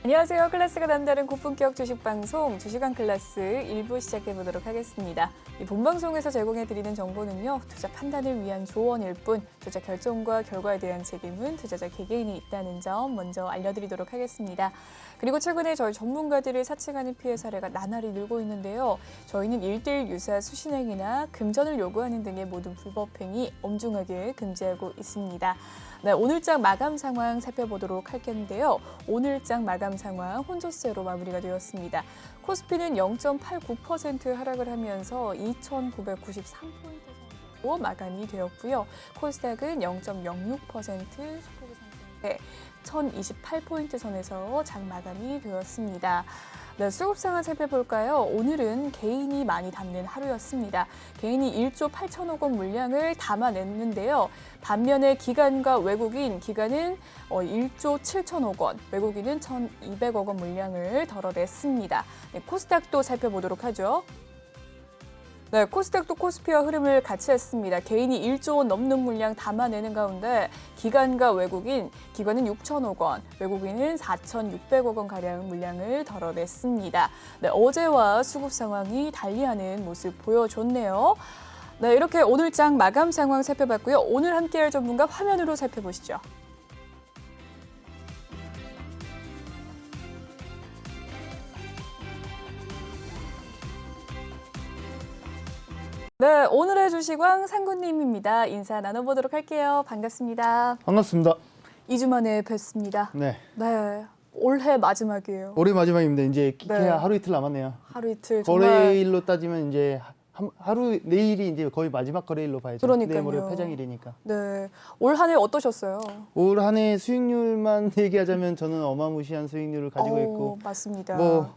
안녕하세요. 클래스가 남다른 고품격 주식방송 주식왕 클래스 1부 시작해보도록 하겠습니다. 이 본방송에서 제공해드리는 정보는요. 투자 판단을 위한 조언일 뿐 투자 결정과 결과에 대한 책임은 투자자 개개인이 있다는 점 먼저 알려드리도록 하겠습니다. 그리고 최근에 저희 전문가들을 사칭하는 피해 사례가 나날이 늘고 있는데요. 저희는 1:1 유사 수신행위나 금전을 요구하는 등의 모든 불법 행위 엄중하게 금지하고 있습니다. 네, 오늘장 마감 상황 살펴보도록 할 텐데요. 오늘장 마감 상황 혼조세로 마무리가 되었습니다. 코스피는 0.89% 하락을 하면서 2,993포인트 선으로 마감이 되었고요. 코스닥은 0.06% 소폭 상승해 1,028포인트 선에서 장 마감이 되었습니다. 네, 수급 상황 살펴볼까요? 오늘은 개인이 많이 담는 하루였습니다. 개인이 1조 8천억 원 물량을 담아냈는데요. 반면에 기관과 외국인, 기관은 1조 7천억 원, 외국인은 1,200억 원 물량을 덜어냈습니다. 네, 코스닥도 살펴보도록 하죠. 네, 코스닥도 코스피와 흐름을 같이 했습니다. 개인이 1조 원 넘는 물량 담아내는 가운데 기관과 외국인, 기관은 6천억 원, 외국인은 4,600억 원가량 물량을 덜어냈습니다. 네, 어제와 수급 상황이 달리하는 모습 보여줬네요. 네, 이렇게 오늘장 마감 상황 살펴봤고요. 오늘 함께할 전문가 화면으로 살펴보시죠. 네, 오늘의 주식왕 상구님입니다. 인사 나눠보도록 할게요. 반갑습니다. 반갑습니다. 2주 만에 뵙습니다. 네. 네, 올해 마지막이에요. 올해 마지막입니다. 이제 네. 하루 이틀 남았네요. 하루 이틀 정말. 거래일로 따지면 이제 하루 내일이 이제 거의 마지막 거래일로 봐야죠. 그러니까요. 내일 모레 폐장일이니까. 네, 올 한 해 어떠셨어요? 올 한 해 수익률만 얘기하자면 저는 어마무시한 수익률을 가지고 있고 맞습니다. 뭐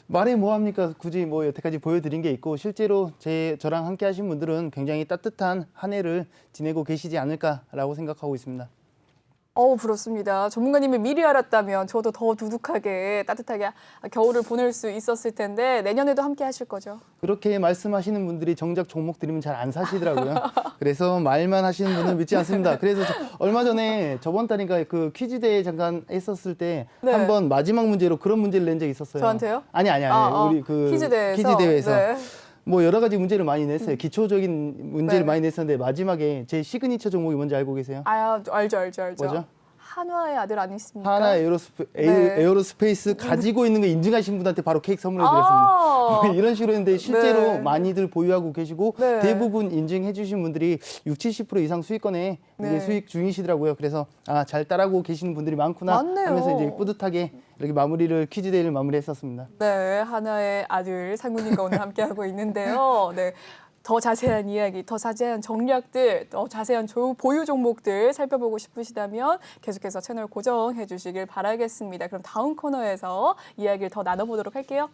말해 뭐 합니까? 굳이 뭐 여태까지 보여드린 게 있고 실제로 저랑 함께 하신 분들은 굉장히 따뜻한 한 해를 지내고 계시지 않을까라고 생각하고 있습니다. 부럽습니다. 전문가님이 미리 알았다면 저도 더 두둑하게 따뜻하게 겨울을 보낼 수 있었을 텐데 내년에도 함께 하실 거죠? 그렇게 말씀하시는 분들이 정작 종목 들으면 잘 안 사시더라고요. 그래서 말만 하시는 분은 믿지 않습니다. 그래서 얼마 전에 저번 달인가 그 퀴즈 대회 잠깐 했었을 때 네. 한번 마지막 문제로 그런 문제를 낸 적이 있었어요. 저한테요? 아니. 우리 그 퀴즈 대회에서. 네. 네. 뭐 여러 가지 문제를 많이 냈어요. 기초적인 문제를 네. 많이 냈었는데 마지막에 제 시그니처 종목이 뭔지 알고 계세요? 알죠. 뭐죠? 한화의 아들 아니십니까? 하나 네. 에어로스페이스 가지고 있는 거 인증하신 분한테 바로 케이크 선물해 드렸습니다. 이런 식으로 했는데 실제로 네. 많이들 보유하고 계시고 네. 대부분 인증해 주신 분들이 60-70% 이상 수익권에 네. 이제 수익 중이시더라고요. 그래서 잘 따라고 계시는 분들이 많구나 맞네요. 하면서 이제 뿌듯하게 이렇게 퀴즈 대회를 마무리했었습니다. 네, 하나의 아들 상구님과 오늘 함께하고 있는데요. 네, 더 자세한 이야기, 더 자세한 전략들, 더 자세한 보유 종목들 살펴보고 싶으시다면 계속해서 채널 고정해 주시길 바라겠습니다. 그럼 다음 코너에서 이야기를 더 나눠보도록 할게요.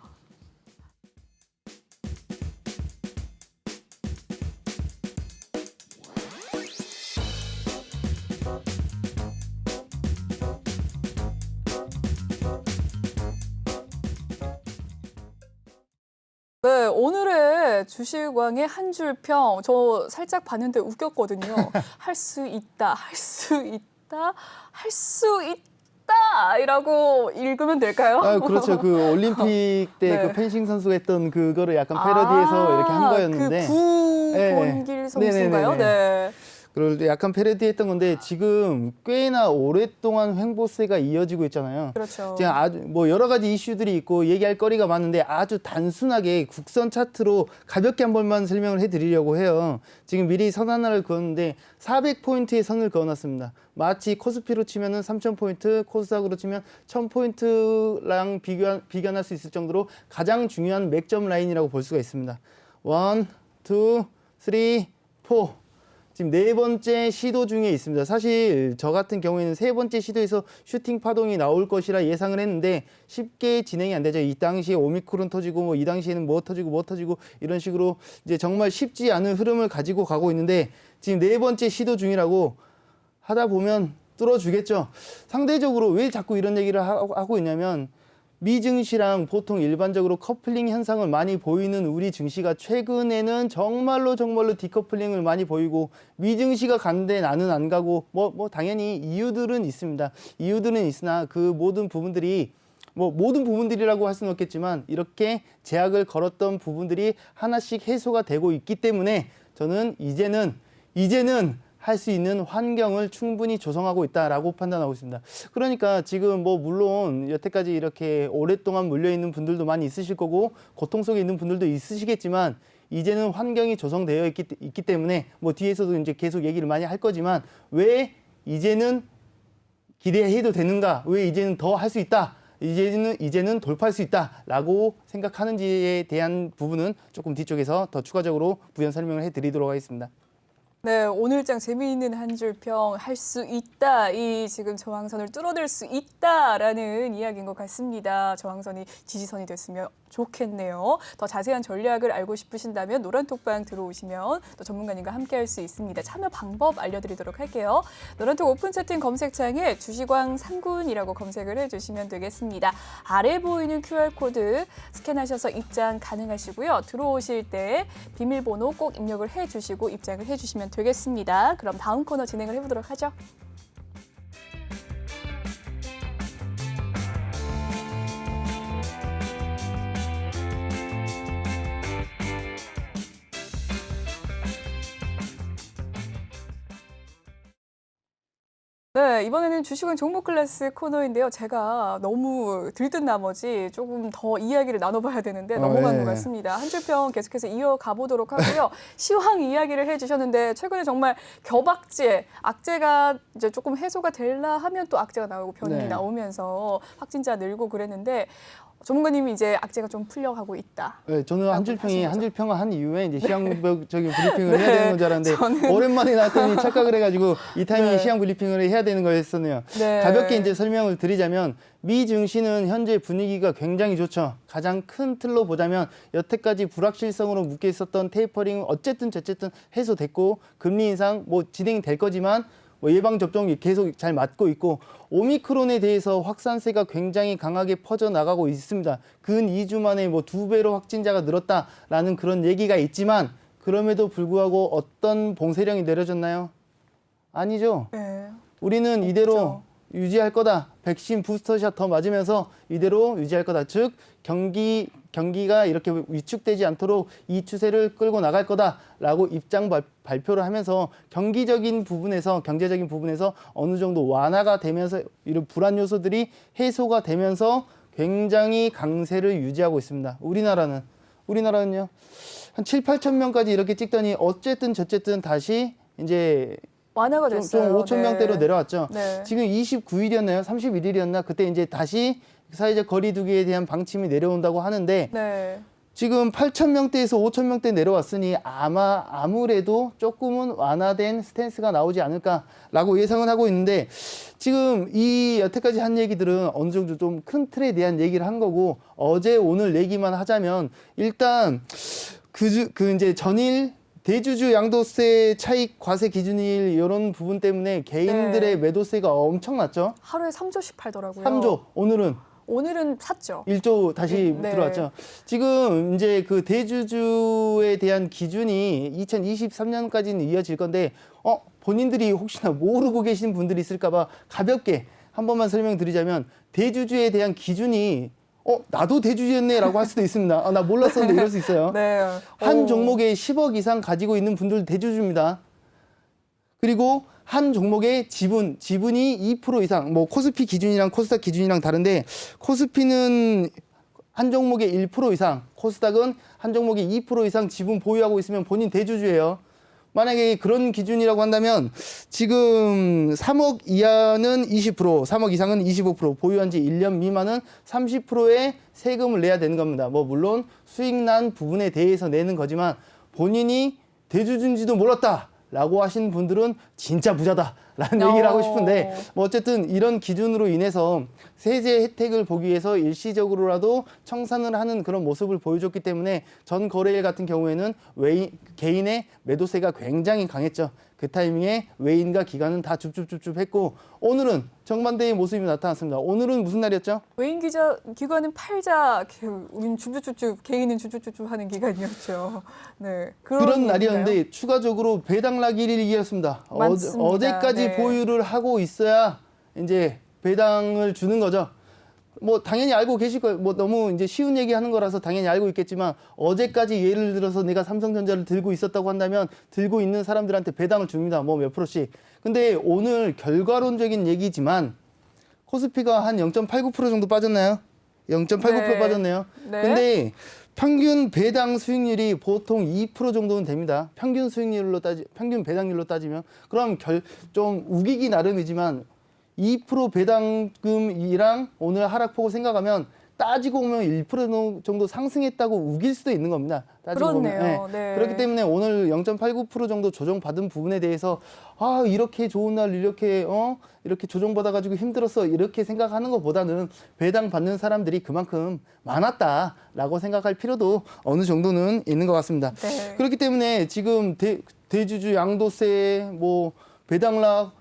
네, 오늘의 주식왕의 한 줄 평, 저 살짝 봤는데 웃겼거든요. 할 수 있다, 할 수 있다, 할 수 있다 이라고 읽으면 될까요? 그렇죠. 그 올림픽 때 네. 그 펜싱 선수가 했던 그거를 약간 패러디해서 이렇게 한 거였는데. 그 네. 구본길 선수인가요? 네네네네. 네. 그럴 때 약간 패러디했던 건데 지금 꽤나 오랫동안 횡보세가 이어지고 있잖아요. 그렇죠. 지금 아주 뭐 여러 가지 이슈들이 있고 얘기할 거리가 많은데 아주 단순하게 국선 차트로 가볍게 한 번만 설명을 해드리려고 해요. 지금 미리 선 하나를 그었는데 400포인트의 선을 그어놨습니다. 마치 코스피로 치면은 3,000포인트, 코스닥으로 치면 1,000포인트랑 비교할 수 있을 정도로 가장 중요한 맥점 라인이라고 볼 수가 있습니다. 1, 2, 3, 4. 지금 네 번째 시도 중에 있습니다. 사실 저 같은 경우에는 세 번째 시도에서 슈팅 파동이 나올 것이라 예상을 했는데 쉽게 진행이 안 되죠. 이 당시에 오미크론 터지고 뭐 이 당시에는 뭐 터지고 이런 식으로 이제 정말 쉽지 않은 흐름을 가지고 가고 있는데 지금 네 번째 시도 중이라고 하다 보면 뚫어주겠죠. 상대적으로 왜 자꾸 이런 얘기를 하고 있냐면 미증시랑 보통 일반적으로 커플링 현상을 많이 보이는 우리 증시가 최근에는 정말로 디커플링을 많이 보이고 미증시가 간데 나는 안 가고 뭐 당연히 이유들은 있습니다. 이유들은 있으나 그 모든 부분들이 뭐 모든 부분들이라고 할 수는 없겠지만 이렇게 제약을 걸었던 부분들이 하나씩 해소가 되고 있기 때문에 저는 이제는 할 수 있는 환경을 충분히 조성하고 있다라고 판단하고 있습니다. 그러니까 지금 뭐 물론 여태까지 이렇게 오랫동안 물려 있는 분들도 많이 있으실 거고 고통 속에 있는 분들도 있으시겠지만 이제는 환경이 조성되어 있기 때문에 뭐 뒤에서도 이제 계속 얘기를 많이 할 거지만 왜 이제는 기대해도 되는가? 왜 이제는 더 할 수 있다? 이제는 돌파할 수 있다라고 생각하는지에 대한 부분은 조금 뒤쪽에서 더 추가적으로 부연 설명을 해드리도록 하겠습니다. 네, 오늘장 재미있는 한 줄 평 할 수 있다. 이 지금 저항선을 뚫어낼 수 있다라는 이야기인 것 같습니다. 저항선이 지지선이 됐으면 좋겠네요. 더 자세한 전략을 알고 싶으신다면 노란톡방 들어오시면 또 전문가님과 함께할 수 있습니다. 참여 방법 알려드리도록 할게요. 노란톡 오픈 채팅 검색창에 주식왕 상군이라고 검색을 해주시면 되겠습니다. 아래 보이는 QR코드 스캔하셔서 입장 가능하시고요. 들어오실 때 비밀번호 꼭 입력을 해주시고 입장을 해주시면 되겠습니다. 그럼 다음 코너 진행을 해보도록 하죠. 네, 이번에는 주식은 종목 클래스 코너인데요. 제가 너무 들뜬 나머지 조금 더 이야기를 나눠봐야 되는데 넘어간 것 같습니다. 한 줄평 계속해서 이어가 보도록 하고요. 시황 이야기를 해주셨는데 최근에 정말 악재가 이제 조금 해소가 될라 하면 또 악재가 나오고 변이 나오면서 확진자 늘고 그랬는데 전문가님이 이제 악재가 좀 풀려가고 있다. 네, 저는 한 줄평을 한 이후에 이제 시황적인 브리핑을 해야 되는 건 줄 알았는데 오랜만에 나왔더니 착각을 해가지고 이 타이밍에 시황 브리핑을 해야 되는 거였었네요. 가볍게 이제 설명을 드리자면 미 증시는 현재 분위기가 굉장히 좋죠. 가장 큰 틀로 보자면 여태까지 불확실성으로 묶여 있었던 테이퍼링은 어쨌든 해소됐고 금리 인상 뭐 진행이 될 거지만 뭐 예방접종이 계속 잘 맞고 있고 오미크론에 대해서 확산세가 굉장히 강하게 퍼져나가고 있습니다. 근 2주 만에 뭐 2배로 확진자가 늘었다라는 그런 얘기가 있지만 그럼에도 불구하고 어떤 봉쇄령이 내려졌나요? 아니죠. 네. 우리는 이대로 유지할 거다. 백신 부스터샷 더 맞으면서 이대로 유지할 거다. 즉 경기가 이렇게 위축되지 않도록 이 추세를 끌고 나갈 거다라고 입장 발표를 하면서 경제적인 부분에서 어느 정도 완화가 되면서 이런 불안 요소들이 해소가 되면서 굉장히 강세를 유지하고 있습니다. 우리나라는요. 한 7, 8천 명까지 이렇게 찍더니 어쨌든 다시 이제 완화가 됐어요. 좀 5천 명대로 내려왔죠. 네. 지금 29일이었나요? 31일이었나? 그때 이제 다시 사회적 거리 두기에 대한 방침이 내려온다고 하는데 지금 8천 명대에서 5천 명대 내려왔으니 아무래도 조금은 완화된 스탠스가 나오지 않을까라고 예상은 하고 있는데 지금 이 여태까지 한 얘기들은 어느 정도 좀 큰 틀에 대한 얘기를 한 거고 어제 오늘 얘기만 하자면 일단 이제 전일 대주주 양도세 차익 과세 기준일 이런 부분 때문에 개인들의 매도세가 엄청났죠. 하루에 3조씩 팔더라고요. 3조. 오늘은 샀죠. 1조 다시 들어왔죠. 지금 이제 그 대주주에 대한 기준이 2023년까지는 이어질 건데 본인들이 혹시나 모르고 계신 분들이 있을까 봐 가볍게 한 번만 설명드리자면 대주주에 대한 기준이 나도 대주주였네라고 할 수도 있습니다. 나 몰랐었는데 이럴 수 있어요. 한 종목에 10억 이상 가지고 있는 분들 대주주입니다. 그리고 한 종목의 지분이 2% 이상, 뭐 코스피 기준이랑 코스닥 기준이랑 다른데 코스피는 한 종목에 1% 이상, 코스닥은 한 종목에 2% 이상 지분 보유하고 있으면 본인 대주주예요. 만약에 그런 기준이라고 한다면 지금 3억 이하는 20%, 3억 이상은 25%, 보유한 지 1년 미만은 30%의 세금을 내야 되는 겁니다. 뭐 물론 수익 난 부분에 대해서 내는 거지만 본인이 대주주인지도 몰랐다라고 하신 분들은 진짜 부자다라는 얘기를 하고 싶은데 뭐 어쨌든 이런 기준으로 인해서 세제 혜택을 보기 위해서 일시적으로라도 청산을 하는 그런 모습을 보여줬기 때문에 전 거래일 같은 경우에는 개인의 매도세가 굉장히 강했죠. 그 타이밍에 외인과 기관은 다 줍줍줍줍 했고 오늘은 정반대의 모습이 나타났습니다. 오늘은 무슨 날이었죠? 외인 기관은 팔자, 우린 줍줍줍줍, 개인은 줍줍줍줍 하는 기간이었죠. 네, 그런 날이었는데 추가적으로 배당락일이었습니다. 어제까지 보유를 하고 있어야 이제 배당을 주는 거죠. 뭐 당연히 알고 계실 거예요. 뭐 너무 이제 쉬운 얘기 하는 거라서 당연히 알고 있겠지만 어제까지 예를 들어서 내가 삼성전자를 들고 있었다고 한다면 들고 있는 사람들한테 배당을 줍니다. 뭐 몇 프로씩. 근데 오늘 결과론적인 얘기지만 코스피가 한 0.89% 정도 빠졌나요? 0.89% 네. 빠졌네요. 네. 근데 평균 배당 수익률이 보통 2% 정도는 됩니다. 평균 평균 배당률로 따지면 그럼 좀 우기기 나름이지만 2% 배당금이랑 오늘 하락폭을 생각하면 따지고 보면 1% 정도 상승했다고 우길 수도 있는 겁니다. 따지고 그렇네요. 보면. 네. 그렇기 때문에 오늘 0.89% 정도 조정받은 부분에 대해서 아 이렇게 좋은 날 이렇게 이렇게 조정받아가지고 힘들었어 이렇게 생각하는 것보다는 배당 받는 사람들이 그만큼 많았다라고 생각할 필요도 어느 정도는 있는 것 같습니다. 네. 그렇기 때문에 지금 대주주 양도세 뭐 배당락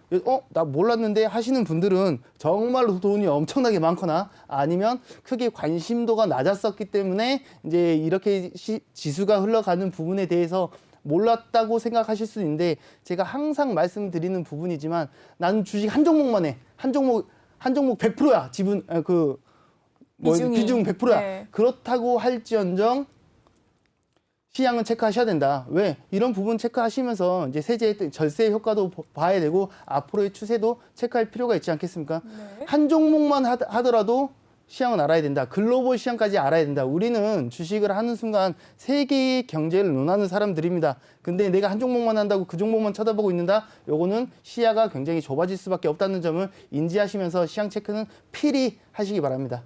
나 몰랐는데 하시는 분들은 정말로 돈이 엄청나게 많거나 아니면 크게 관심도가 낮았었기 때문에 이제 이렇게 지수가 흘러가는 부분에 대해서 몰랐다고 생각하실 수 있는데 제가 항상 말씀드리는 부분이지만 나는 주식 한 종목만 해. 한 종목 100%야. 지분 비중 100%야. 네. 그렇다고 할지언정 시향은 체크하셔야 된다. 왜? 이런 부분 체크하시면서 이제 세제 절세 효과도 봐야 되고 앞으로의 추세도 체크할 필요가 있지 않겠습니까? 네. 한 종목만 하더라도 시향은 알아야 된다. 글로벌 시향까지 알아야 된다. 우리는 주식을 하는 순간 세계의 경제를 논하는 사람들입니다. 근데 내가 한 종목만 한다고 그 종목만 쳐다보고 있는다? 요거는 시야가 굉장히 좁아질 수밖에 없다는 점을 인지하시면서 시향 체크는 필히 하시기 바랍니다.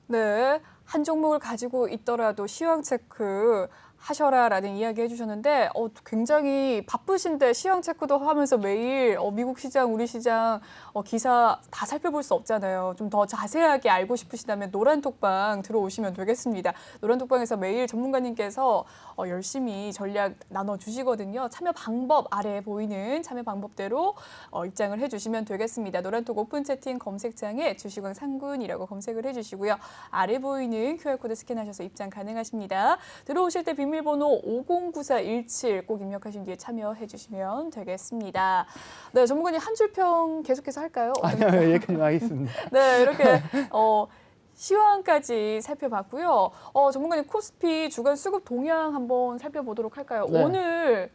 네. 한 종목을 가지고 있더라도 시황 체크 하셔라라는 이야기 해주셨는데 굉장히 바쁘신데 시황 체크도 하면서 매일 미국 시장, 우리 시장 기사 다 살펴볼 수 없잖아요. 좀 더 자세하게 알고 싶으시다면 노란톡방 들어오시면 되겠습니다. 노란톡방에서 매일 전문가님께서 열심히 전략 나눠주시거든요. 참여 방법 아래에 보이는 참여 방법대로 입장을 해주시면 되겠습니다. 노란톡 오픈 채팅 검색창에 주식왕 상군이라고 검색을 해주시고요. 아래 보이는 QR코드 스캔하셔서 입장 가능하십니다. 들어오실 때 비밀번호 509417 꼭 입력하신 뒤에 참여해 주시면 되겠습니다. 네, 전문가님 한 줄평 계속해서 할까요? 아니요, 여기까지 하겠습니다. 네, 이렇게 시황까지 살펴봤고요. 전문가님 코스피 주간 수급 동향 한번 살펴보도록 할까요? 네. 오늘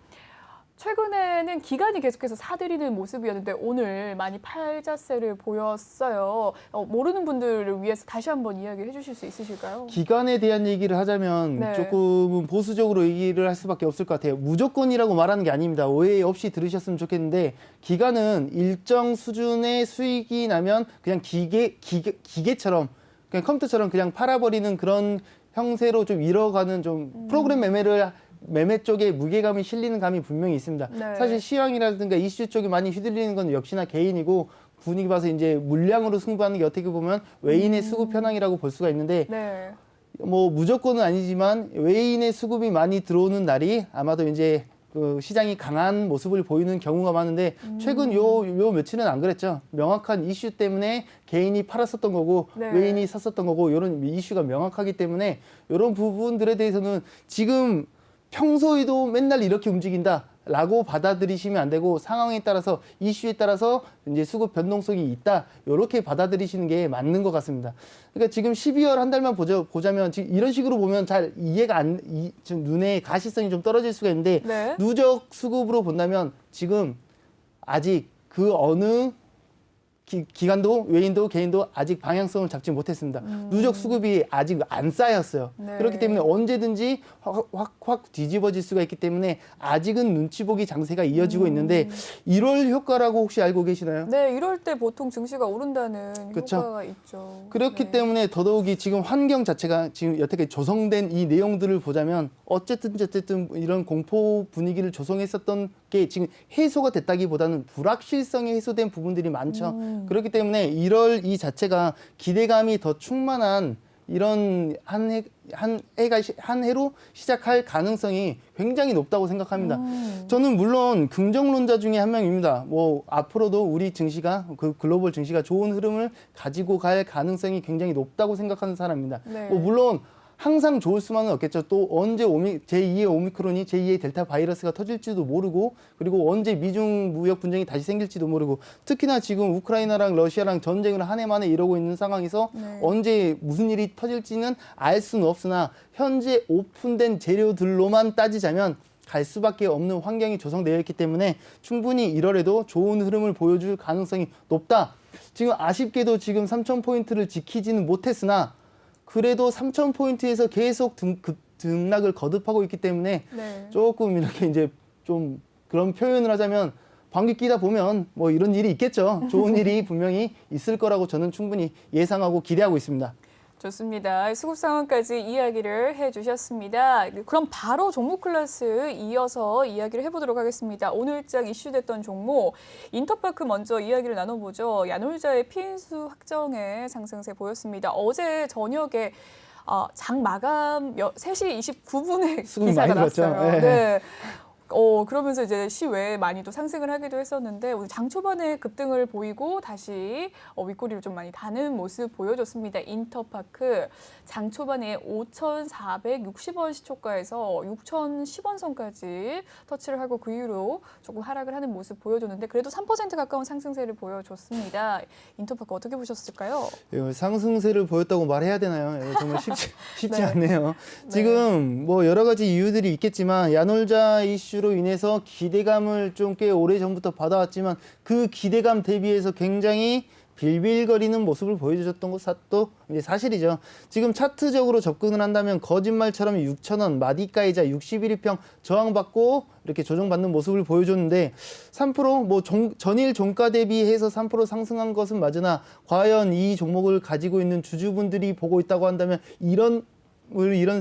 최근에는 기관이 계속해서 사들이는 모습이었는데 오늘 많이 팔자세를 보였어요. 모르는 분들을 위해서 다시 한번 이야기해 주실 수 있으실까요? 기간에 대한 얘기를 하자면 네. 조금은 보수적으로 얘기를 할 수밖에 없을 것 같아요. 무조건이라고 말하는 게 아닙니다. 오해 없이 들으셨으면 좋겠는데 기간은 일정 수준의 수익이 나면 그냥 기계처럼 그냥 컴퓨터처럼 그냥 팔아버리는 그런 형태로 좀 이뤄가는 좀 프로그램 매매 쪽에 무게감이 실리는 감이 분명히 있습니다. 네. 사실 시황이라든가 이슈 쪽이 많이 휘둘리는 건 역시나 개인이고 분위기 봐서 이제 물량으로 승부하는 게 어떻게 보면 외인의 수급 현황이라고 볼 수가 있는데 네. 뭐 무조건은 아니지만 외인의 수급이 많이 들어오는 날이 아마도 이제 그 시장이 강한 모습을 보이는 경우가 많은데 최근 요 며칠은 안 그랬죠. 명확한 이슈 때문에 개인이 팔았었던 거고 네. 외인이 샀었던 거고 이런 이슈가 명확하기 때문에 이런 부분들에 대해서는 지금 평소에도 맨날 이렇게 움직인다라고 받아들이시면 안 되고 상황에 따라서 이슈에 따라서 이제 수급 변동성이 있다 이렇게 받아들이시는 게 맞는 것 같습니다. 그러니까 지금 12월 한 달만 보자면 지금 이런 식으로 보면 잘 이해가 좀 눈에 가시성이 좀 떨어질 수가 있는데 네. 누적 수급으로 본다면 지금 아직 그 어느 기관도 외인도 개인도 아직 방향성을 잡지 못했습니다. 누적 수급이 아직 안 쌓였어요. 네. 그렇기 때문에 언제든지 확 뒤집어질 수가 있기 때문에 아직은 눈치 보기 장세가 이어지고 있는데 1월 효과라고 혹시 알고 계시나요? 네, 이럴 때 보통 증시가 오른다는 그쵸. 효과가 있죠. 그렇기 네. 때문에 더더욱이 지금 환경 자체가 지금 여태까지 조성된 이 내용들을 보자면 어쨌든 이런 공포 분위기를 조성했었던 게 지금 해소가 됐다기보다는 불확실성이 해소된 부분들이 많죠. 그렇기 때문에 1월 이 자체가 기대감이 더 충만한 이런 한 해로 시작할 가능성이 굉장히 높다고 생각합니다. 저는 물론 긍정론자 중에 한 명입니다. 뭐 앞으로도 우리 증시가 그 글로벌 증시가 좋은 흐름을 가지고 갈 가능성이 굉장히 높다고 생각하는 사람입니다. 네. 뭐 물론 항상 좋을 수만은 없겠죠. 또 언제 제2의 오미크론이 제2의 델타 바이러스가 터질지도 모르고 그리고 언제 미중 무역 분쟁이 다시 생길지도 모르고 특히나 지금 우크라이나랑 러시아랑 전쟁을 한 해 만에 이러고 있는 상황에서 네. 언제 무슨 일이 터질지는 알 수는 없으나 현재 오픈된 재료들로만 따지자면 갈 수밖에 없는 환경이 조성되어 있기 때문에 충분히 1월에도 좋은 흐름을 보여줄 가능성이 높다. 지금 아쉽게도 지금 3,000포인트를 지키지는 못했으나 그래도 3,000포인트에서 계속 등락을 거듭하고 있기 때문에 네. 조금 이렇게 이제 좀 그런 표현을 하자면 방귀 끼다 보면 뭐 이런 일이 있겠죠. 좋은 일이 분명히 있을 거라고 저는 충분히 예상하고 기대하고 있습니다. 좋습니다. 수급 상황까지 이야기를 해주셨습니다. 그럼 바로 종목 클래스 이어서 이야기를 해보도록 하겠습니다. 오늘장 이슈됐던 종목 인터파크 먼저 이야기를 나눠보죠. 야놀자의 피인수 확정의 상승세 보였습니다. 어제 저녁에 장 마감 3시 29분에 수급이 기사가 많이 들었죠. 났어요. 네. 네. 그러면서 이제 시외에 많이 또 상승을 하기도 했었는데 오늘 장 초반에 급등을 보이고 다시 윗꼬리를 좀 많이 다는 모습 보여줬습니다. 인터파크 장 초반에 5,460원 시초가에서 6,010원 선까지 터치를 하고 그 이후로 조금 하락을 하는 모습 보여줬는데 그래도 3% 가까운 상승세를 보여줬습니다. 인터파크 어떻게 보셨을까요? 상승세를 보였다고 말해야 되나요? 정말 쉽지 네. 않네요. 지금 뭐 여러 가지 이유들이 있겠지만 야놀자 이슈로 인해서 기대감을 좀 꽤 오래전부터 받아왔지만 그 기대감 대비해서 굉장히 빌빌거리는 모습을 보여주셨던 것도 이제 사실이죠. 지금 차트적으로 접근을 한다면 거짓말처럼 6,000원 마디가이자 61일평 저항받고 이렇게 조정받는 모습을 보여줬는데 3%뭐 전일 종가 대비해서 3% 상승한 것은 맞으나 과연 이 종목을 가지고 있는 주주분들이 보고 있다고 한다면 이런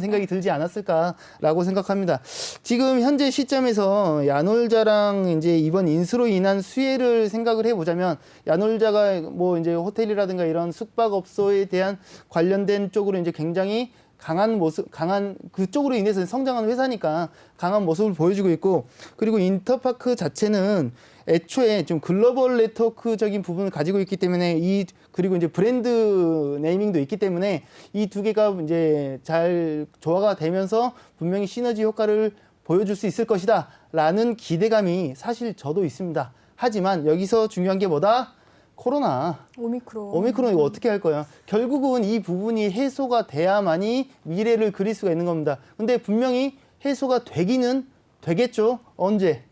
생각이 들지 않았을까라고 생각합니다. 지금 현재 시점에서 야놀자랑 이제 이번 인수로 인한 수혜를 생각을 해보자면 야놀자가 뭐 이제 호텔이라든가 이런 숙박업소에 대한 관련된 쪽으로 이제 굉장히 강한 그쪽으로 인해서 성장하는 회사니까 강한 모습을 보여주고 있고 그리고 인터파크 자체는 애초에 좀 글로벌 네트워크적인 부분을 가지고 있기 때문에 그리고 이제 브랜드 네이밍도 있기 때문에 이 두 개가 이제 잘 조화가 되면서 분명히 시너지 효과를 보여줄 수 있을 것이다라는 기대감이 사실 저도 있습니다. 하지만 여기서 중요한 게 뭐다? 오미크론 이거 어떻게 할 거야? 결국은 이 부분이 해소가 돼야만이 미래를 그릴 수가 있는 겁니다. 근데 분명히 해소가 되기는 되겠죠. 언제?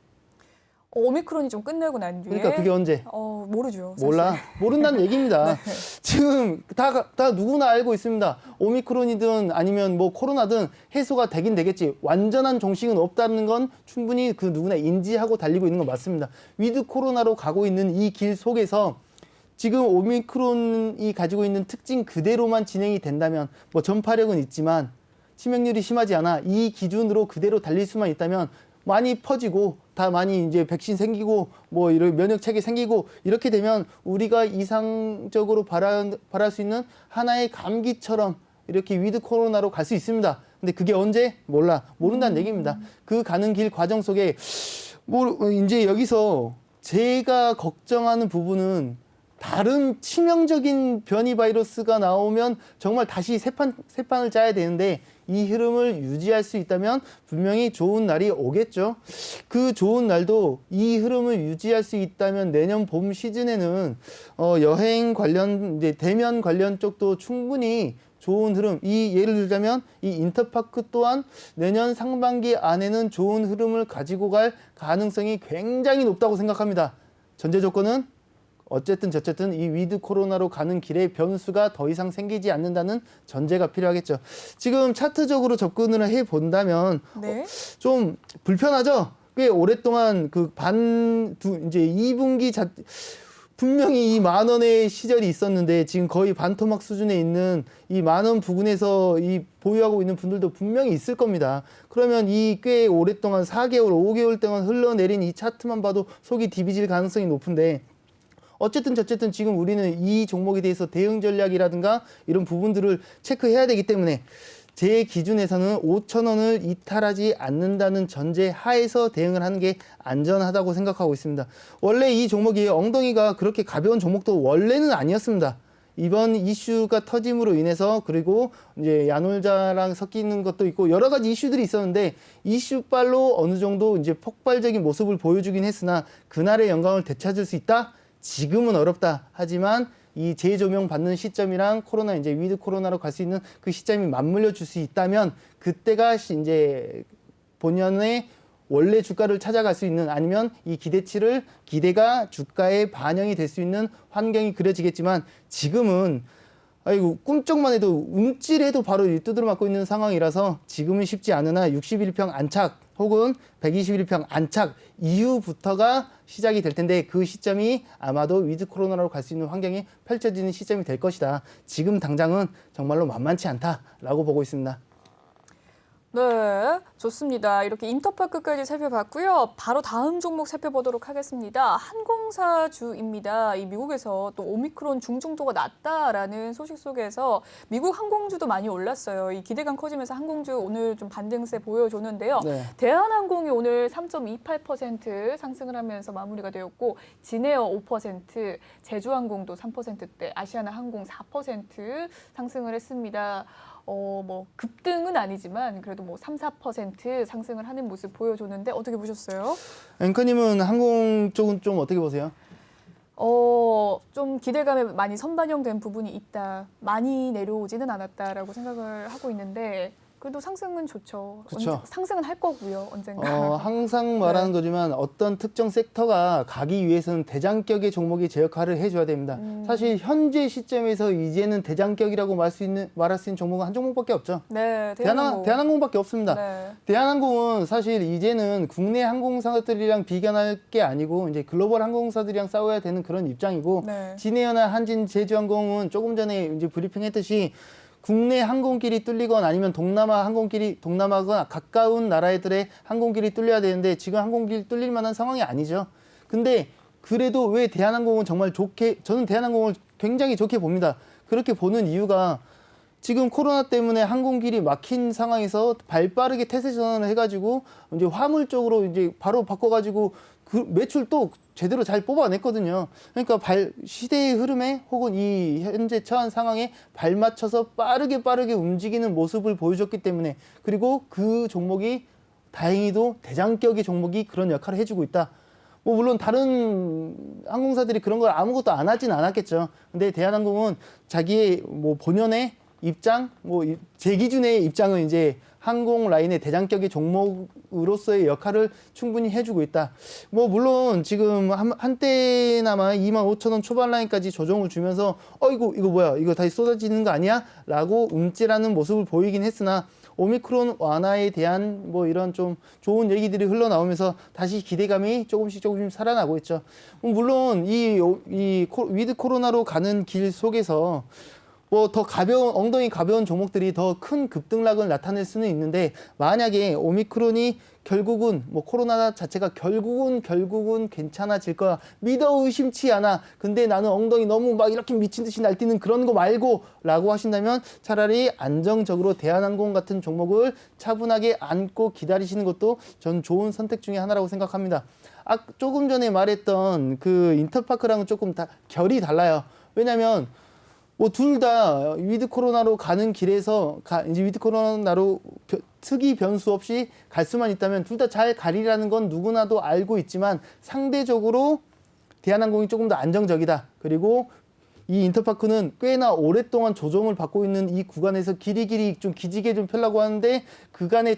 오미크론이 좀 끝내고 난 뒤에 그러니까 그게 언제? 모르죠. 사실. 몰라. 모른다는 얘기입니다. 네. 지금 다 누구나 알고 있습니다. 오미크론이든 아니면 뭐 코로나든 해소가 되긴 되겠지. 완전한 종식은 없다는 건 충분히 그 누구나 인지하고 달리고 있는 건 맞습니다. 위드 코로나로 가고 있는 이 길 속에서 지금 오미크론이 가지고 있는 특징 그대로만 진행이 된다면 뭐 전파력은 있지만 치명률이 심하지 않아. 이 기준으로 그대로 달릴 수만 있다면 많이 퍼지고 다 많이 이제 백신 생기고 뭐 이런 면역 체계 생기고 이렇게 되면 우리가 이상적으로 바랄 수 있는 하나의 감기처럼 이렇게 위드 코로나로 갈 수 있습니다. 근데 그게 언제? 모른다는 얘기입니다. 그 가는 길 과정 속에 뭐 이제 여기서 제가 걱정하는 부분은 다른 치명적인 변이 바이러스가 나오면 정말 다시 새 판을 짜야 되는데 이 흐름을 유지할 수 있다면 분명히 좋은 날이 오겠죠. 그 좋은 날도 이 흐름을 유지할 수 있다면 내년 봄 시즌에는 여행 관련 이제 대면 관련 쪽도 충분히 좋은 흐름. 예를 들자면 이 인터파크 또한 내년 상반기 안에는 좋은 흐름을 가지고 갈 가능성이 굉장히 높다고 생각합니다. 전제 조건은 어쨌든 이 위드 코로나로 가는 길에 변수가 더 이상 생기지 않는다는 전제가 필요하겠죠. 지금 차트적으로 접근을 해 본다면 네. 좀 불편하죠. 꽤 오랫동안 이제 2분기 분명히 이 10,000원의 시절이 있었는데 지금 거의 반토막 수준에 있는 이 10,000원 부근에서 이 보유하고 있는 분들도 분명히 있을 겁니다. 그러면 이 꽤 오랫동안 4개월, 5개월 동안 흘러내린 이 차트만 봐도 속이 디비질 가능성이 높은데 어쨌든 지금 우리는 이 종목에 대해서 대응 전략이라든가 이런 부분들을 체크해야 되기 때문에 제 기준에서는 5,000원을 이탈하지 않는다는 전제 하에서 대응을 하는 게 안전하다고 생각하고 있습니다. 원래 이 종목이 엉덩이가 그렇게 가벼운 종목도 원래는 아니었습니다. 이번 이슈가 터짐으로 인해서 그리고 이제 야놀자랑 섞이는 것도 있고 여러 가지 이슈들이 있었는데 이슈빨로 어느 정도 이제 폭발적인 모습을 보여주긴 했으나 그날의 영광을 되찾을 수 있다? 지금은 어렵다. 하지만 이 재조명 받는 시점이랑 코로나 이제 위드 코로나로 갈 수 있는 그 시점이 맞물려 줄 수 있다면 그때가 이제 본연의 원래 주가를 찾아갈 수 있는 아니면 이 기대가 주가에 반영이 될 수 있는 환경이 그려지겠지만 지금은 아이고 꿈쩍만 해도 움찔해도 바로 두드러 맞고 있는 상황이라서 지금은 쉽지 않으나 61평 안착 혹은 121평 안착 이후부터가 시작이 될 텐데 그 시점이 아마도 위드 코로나로 갈 수 있는 환경이 펼쳐지는 시점이 될 것이다. 지금 당장은 정말로 만만치 않다라고 보고 있습니다. 네, 좋습니다. 이렇게 인터파크까지 살펴봤고요. 바로 다음 종목 살펴보도록 하겠습니다. 항공사주입니다. 이 미국에서 또 오미크론 중증도가 낮다라는 소식 속에서 미국 항공주도 많이 올랐어요. 이 기대감 커지면서 항공주 오늘 좀 반등세 보여줬는데요. 네. 대한항공이 오늘 3.28% 상승을 하면서 마무리가 되었고 진에어 5%, 제주항공도 3%대, 아시아나항공 4% 상승을 했습니다. 뭐 급등은 아니지만 그래도 뭐 3, 4% 상승을 하는 모습 보여줬는데 어떻게 보셨어요? 앵커님은 항공 쪽은 좀 어떻게 보세요? 좀 기대감에 많이 선반영된 부분이 있다. 많이 내려오지는 않았다라고 생각을 하고 있는데 그래도 상승은 좋죠. 그쵸. 상승은 할 거고요. 언젠가. 항상 말하는 거지만 어떤 특정 섹터가 가기 위해서는 대장격의 종목이 제 역할을 해줘야 됩니다. 사실 현재 시점에서 이제는 대장격이라고 말할 수 있는 종목은 한 종목밖에 없죠. 네, 대한항공밖에 없습니다. 네. 대한항공은 사실 이제는 국내 항공사들이랑 비견할 게 아니고 이제 글로벌 항공사들이랑 싸워야 되는 그런 입장이고 네. 진에어나 한진, 제주항공은 조금 전에 이제 브리핑했듯이 국내 항공길이 뚫리거나 아니면 동남아가 가까운 나라들의 항공길이 뚫려야 되는데 지금 항공길 뚫릴 만한 상황이 아니죠. 근데 그래도 왜 대한항공은 저는 대한항공을 굉장히 좋게 봅니다. 그렇게 보는 이유가 지금 코로나 때문에 항공길이 막힌 상황에서 발빠르게 태세 전환을 해가지고 이제 화물 쪽으로 이제 바로 바꿔가지고 그 매출도 제대로 잘 뽑아냈거든요. 그러니까 시대의 흐름에 혹은 이 현재 처한 상황에 발맞춰서 빠르게 움직이는 모습을 보여줬기 때문에 그리고 그 종목이 다행히도 대장격의 종목이 그런 역할을 해주고 있다. 뭐 물론 다른 항공사들이 그런 걸 아무것도 안 하진 않았겠죠. 근데 대한항공은 자기의 뭐 본연의 입장, 제 기준의 입장은 이제 항공 라인의 대장격의 종목으로서의 역할을 충분히 해주고 있다. 뭐 물론 지금 한때나마 25,000원 초반 라인까지 조정을 주면서 이거 뭐야? 이거 다시 쏟아지는 거 아니야? 라고 움찔하는 모습을 보이긴 했으나 오미크론 완화에 대한 뭐 이런 좀 좋은 얘기들이 흘러나오면서 다시 기대감이 조금씩 살아나고 있죠. 물론 이 위드 코로나로 가는 길 속에서 뭐 더 엉덩이 가벼운 종목들이 더 큰 급등락을 나타낼 수는 있는데 만약에 오미크론이 결국은 뭐 코로나 자체가 결국은 괜찮아질 거야. 믿어 의심치 않아. 근데 나는 엉덩이 너무 막 이렇게 미친 듯이 날뛰는 그런 거 말고라고 하신다면 차라리 안정적으로 대한항공 같은 종목을 차분하게 안고 기다리시는 것도 전 좋은 선택 중에 하나라고 생각합니다. 조금 전에 말했던 그 인터파크랑은 조금 결이 달라요. 왜냐면 뭐 둘 다 위드 코로나로 가는 길에서 이제 위드 코로나로 특이 변수 없이 갈 수만 있다면 둘 다 잘 가리라는 건 누구나도 알고 있지만 상대적으로 대한항공이 조금 더 안정적이다. 그리고 이 인터파크는 꽤나 오랫동안 조정을 받고 있는 이 구간에서 길이 좀 기지개 좀 펴려고 하는데 그간에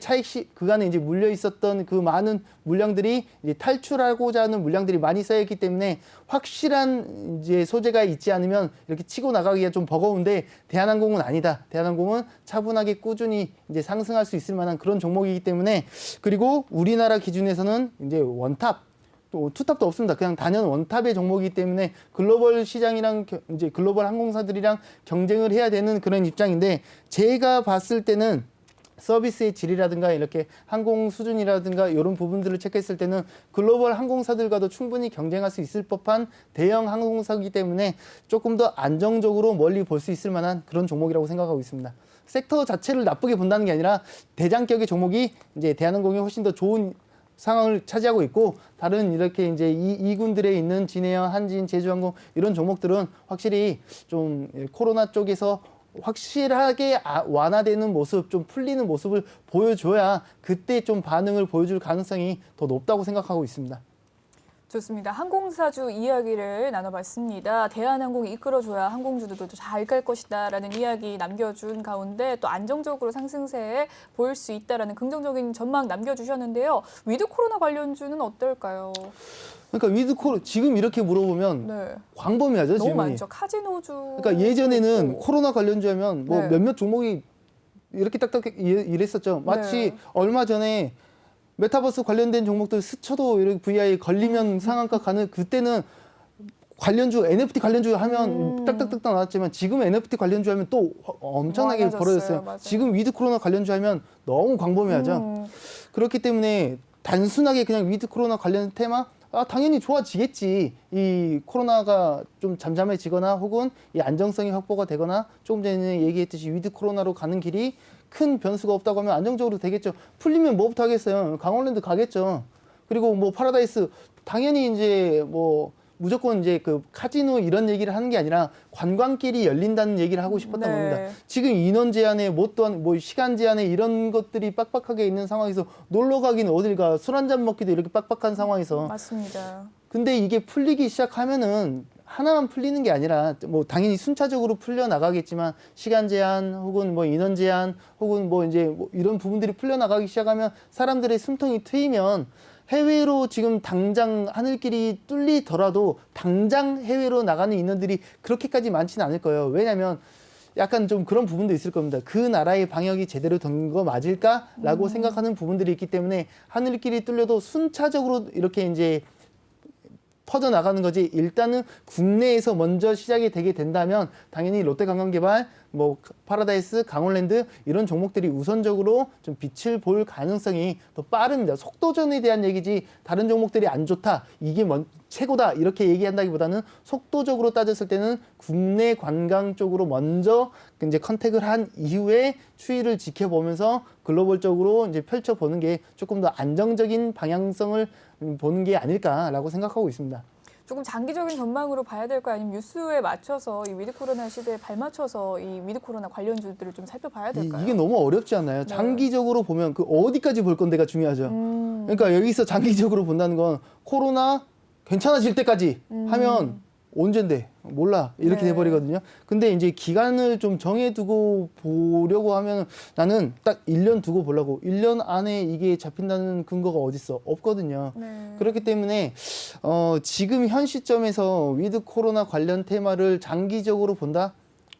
이제 물려 있었던 그 많은 물량들이 이제 탈출하고자 하는 물량들이 많이 쌓여있기 때문에 확실한 이제 소재가 있지 않으면 이렇게 치고 나가기가 좀 버거운데 대한항공은 아니다. 대한항공은 차분하게 꾸준히 이제 상승할 수 있을 만한 그런 종목이기 때문에 그리고 우리나라 기준에서는 이제 원탑 또 투탑도 없습니다. 그냥 단연 원탑의 종목이기 때문에 글로벌 시장이랑 이제 글로벌 항공사들이랑 경쟁을 해야 되는 그런 입장인데 제가 봤을 때는 서비스의 질이라든가 이렇게 항공 수준이라든가 이런 부분들을 체크했을 때는 글로벌 항공사들과도 충분히 경쟁할 수 있을 법한 대형 항공사이기 때문에 조금 더 안정적으로 멀리 볼 수 있을 만한 그런 종목이라고 생각하고 있습니다. 섹터 자체를 나쁘게 본다는 게 아니라 대장격의 종목이 이제 대한항공이 훨씬 더 좋은 상황을 차지하고 있고 다른 이렇게 이제 이 군들에 있는 진해영, 한진, 제주항공 이런 종목들은 확실히 좀 코로나 쪽에서 확실하게 완화되는 모습, 좀 풀리는 모습을 보여줘야 그때 좀 반응을 보여줄 가능성이 더 높다고 생각하고 있습니다. 좋습니다. 항공사주 이야기를 나눠봤습니다. 대한항공이 이끌어줘야 항공주들도 잘 갈 것이다라는 이야기 남겨준 가운데 또 안정적으로 상승세에 보일 수 있다라는 긍정적인 전망 남겨주셨는데요. 위드 코로나 관련주는 어떨까요? 그러니까 위드 코로나 지금 이렇게 물어보면 네. 광범위하죠, 너무 질문이. 많죠. 카지노주. 그러니까 예전에는 코로나 관련주 하면 뭐 네. 몇몇 종목이 이렇게 딱딱 이랬었죠. 마치 네. 얼마 전에 메타버스 관련된 종목들 스쳐도 이렇게 VI 걸리면 상한가 가는 그때는 관련주 NFT 관련주 하면 딱딱딱딱 나왔지만 지금 NFT 관련주 하면 또 엄청나게 많아졌어요. 벌어졌어요. 맞아요. 지금 위드 코로나 관련주 하면 너무 광범위하죠. 그렇기 때문에 단순하게 그냥 위드 코로나 관련 테마 당연히 좋아지겠지. 이 코로나가 좀 잠잠해지거나 혹은 이 안정성이 확보가 되거나 조금 전에 얘기했듯이 위드 코로나로 가는 길이 큰 변수가 없다고 하면 안정적으로 되겠죠. 풀리면 뭐부터 하겠어요. 강원랜드 가겠죠. 그리고 뭐 파라다이스 당연히 이제 뭐 무조건 이제 그 카지노 이런 얘기를 하는 게 아니라 관광길이 열린다는 얘기를 하고 싶었던 겁니다. 지금 인원 제한에 뭐 또한 뭐 시간 제한에 이런 것들이 빡빡하게 있는 상황에서 놀러 가기는 어딜 가? 술 한잔 먹기도 이렇게 빡빡한 상황에서. 맞습니다. 근데 이게 풀리기 시작하면은 하나만 풀리는 게 아니라 뭐 당연히 순차적으로 풀려 나가겠지만 시간 제한 혹은 뭐 인원 제한 혹은 뭐 이제 뭐 이런 부분들이 풀려 나가기 시작하면 사람들의 숨통이 트이면 해외로 지금 당장 하늘길이 뚫리더라도 당장 해외로 나가는 인원들이 그렇게까지 많지는 않을 거예요. 왜냐하면 약간 좀 그런 부분도 있을 겁니다. 그 나라의 방역이 제대로 된 거 맞을까라고 생각하는 부분들이 있기 때문에 하늘길이 뚫려도 순차적으로 이렇게 이제 퍼져나가는 거지 일단은 국내에서 먼저 시작이 되게 된다면 당연히 롯데관광개발, 뭐 파라다이스, 강원랜드 이런 종목들이 우선적으로 좀 빛을 볼 가능성이 더 빠릅니다. 속도전에 대한 얘기지 다른 종목들이 안 좋다, 이게 최고다 이렇게 얘기한다기보다는 속도적으로 따졌을 때는 국내 관광 쪽으로 먼저 이제 컨택을 한 이후에 추이를 지켜보면서 글로벌적으로 이제 펼쳐보는 게 조금 더 안정적인 방향성을 보는 게 아닐까라고 생각하고 있습니다. 조금 장기적인 전망으로 봐야 될까요? 아니면 뉴스에 맞춰서 이 위드 코로나 시대에 발맞춰서 이 위드 코로나 관련주들을 좀 살펴봐야 될까요? 이게 너무 어렵지 않나요? 네. 장기적으로 보면 그 어디까지 볼 건데가 중요하죠. 그러니까 여기서 장기적으로 본다는 건 코로나 괜찮아질 때까지 하면 언젠데 몰라 이렇게 네. 돼버리거든요. 근데 이제 기간을 좀 정해두고 보려고 하면 나는 딱 1년 두고 보려고 1년 안에 이게 잡힌다는 근거가 어딨어? 없거든요. 네. 그렇기 때문에 지금 현 시점에서 위드 코로나 관련 테마를 장기적으로 본다?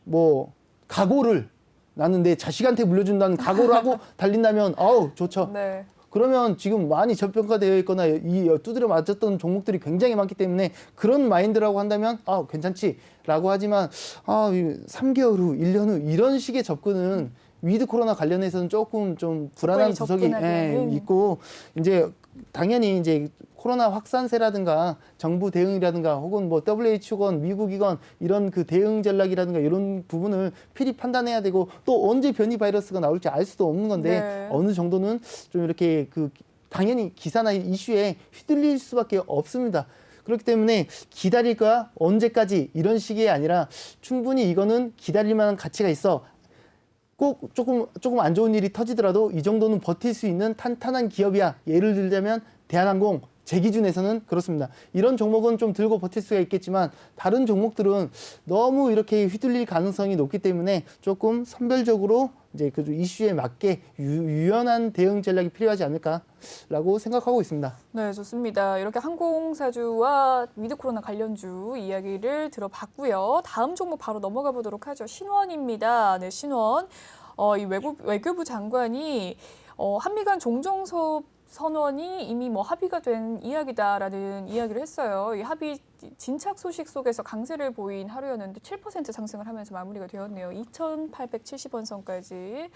뭐 각오를 나는 내 자식한테 물려준다는 각오를 하고 달린다면 아우 좋죠. 네. 그러면 지금 많이 저평가되어 있거나 이 두드려 맞았던 종목들이 굉장히 많기 때문에 그런 마인드라고 한다면 괜찮지라고 하지만 3개월 후, 1년 후 이런 식의 접근은 위드 코로나 관련해서는 조금 좀 불안한 구석이 있고 이제 당연히 이제 코로나 확산세라든가 정부 대응이라든가 혹은 뭐 WHO건 미국이건 이런 그 대응 전략이라든가 이런 부분을 필히 판단해야 되고 또 언제 변이 바이러스가 나올지 알 수도 없는 건데 네. 어느 정도는 좀 이렇게 그 당연히 기사나 이슈에 휘둘릴 수밖에 없습니다. 그렇기 때문에 기다릴까 언제까지 이런 식이 아니라 충분히 이거는 기다릴 만한 가치가 있어. 꼭 조금 안 좋은 일이 터지더라도 이 정도는 버틸 수 있는 탄탄한 기업이야. 예를 들자면 대한항공 제 기준에서는 그렇습니다. 이런 종목은 좀 들고 버틸 수가 있겠지만 다른 종목들은 너무 이렇게 휘둘릴 가능성이 높기 때문에 조금 선별적으로 이제 그 이슈에 맞게 유연한 대응 전략이 필요하지 않을까라고 생각하고 있습니다. 네, 좋습니다. 이렇게 항공사주와 위드 코로나 관련주 이야기를 들어봤고요. 다음 종목 바로 넘어가 보도록 하죠. 신원입니다. 네, 신원. 이 외교부 장관이 한미 간 종전선언 선언이 이미 뭐 합의가 된 이야기다라는 이야기를 했어요. 이 합의 진착 소식 속에서 강세를 보인 하루였는데 7% 상승을 하면서 마무리가 되었네요. 2,870원 선까지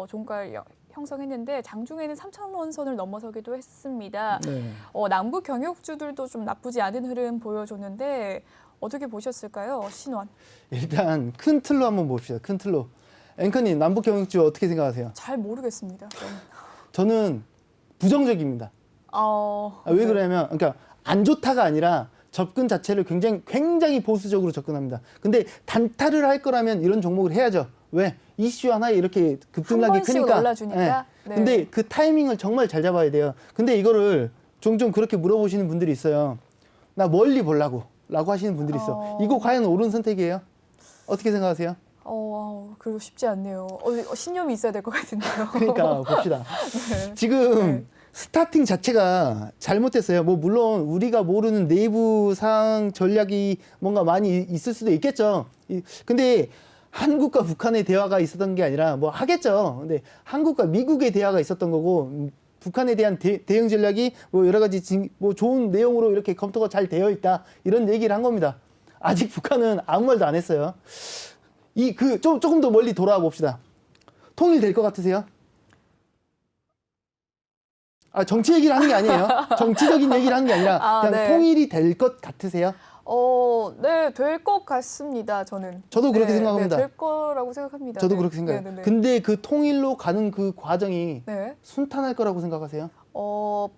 종가를 형성했는데 장중에는 3,000원 선을 넘어서기도 했습니다. 네. 남부 경역주들도 좀 나쁘지 않은 흐름 보여줬는데 어떻게 보셨을까요? 신원. 일단 큰 틀로 한번 봅시다. 큰 틀로. 앵커님 남북 경역주 어떻게 생각하세요? 잘 모르겠습니다. 저는 부정적입니다. 왜 그러냐면, 그러니까 안 좋다가 아니라 접근 자체를 굉장히 보수적으로 접근합니다. 근데 단타를 할 거라면 이런 종목을 해야죠. 왜? 이슈 하나에 이렇게 급등락이 크니까. 올라주니까. 네. 근데 그 타이밍을 정말 잘 잡아야 돼요. 근데 이거를 종종 그렇게 물어보시는 분들이 있어요. 나 멀리 보려고 라고 하시는 분들이 있어. 이거 과연 옳은 선택이에요? 어떻게 생각하세요? 그리고 쉽지 않네요. 신념이 있어야 될 것 같은데요. 그러니까 봅시다. 네. 지금 스타팅 자체가 잘못됐어요. 뭐 물론 우리가 모르는 내부 상황 전략이 뭔가 많이 있을 수도 있겠죠. 근데 한국과 북한의 대화가 있었던 게 아니라 뭐 하겠죠. 근데 한국과 미국의 대화가 있었던 거고 북한에 대한 대응 전략이 뭐 여러 가지 뭐 좋은 내용으로 이렇게 검토가 잘 되어 있다. 이런 얘기를 한 겁니다. 아직 북한은 아무 말도 안 했어요. 조금 더 멀리 돌아와 봅시다. 통일될 것 같으세요? 정치 얘기를 하는 게 아니에요. 정치적인 얘기를 하는 게 아니라 그냥 네. 통일이 될 것 같으세요? 네, 될 것 같습니다, 저는. 저도 그렇게 네, 생각합니다. 될 거라고 생각합니다. 저도 네. 그렇게 생각해요. 네, 네, 네. 근데 그 통일로 가는 그 과정이 네. 순탄할 거라고 생각하세요?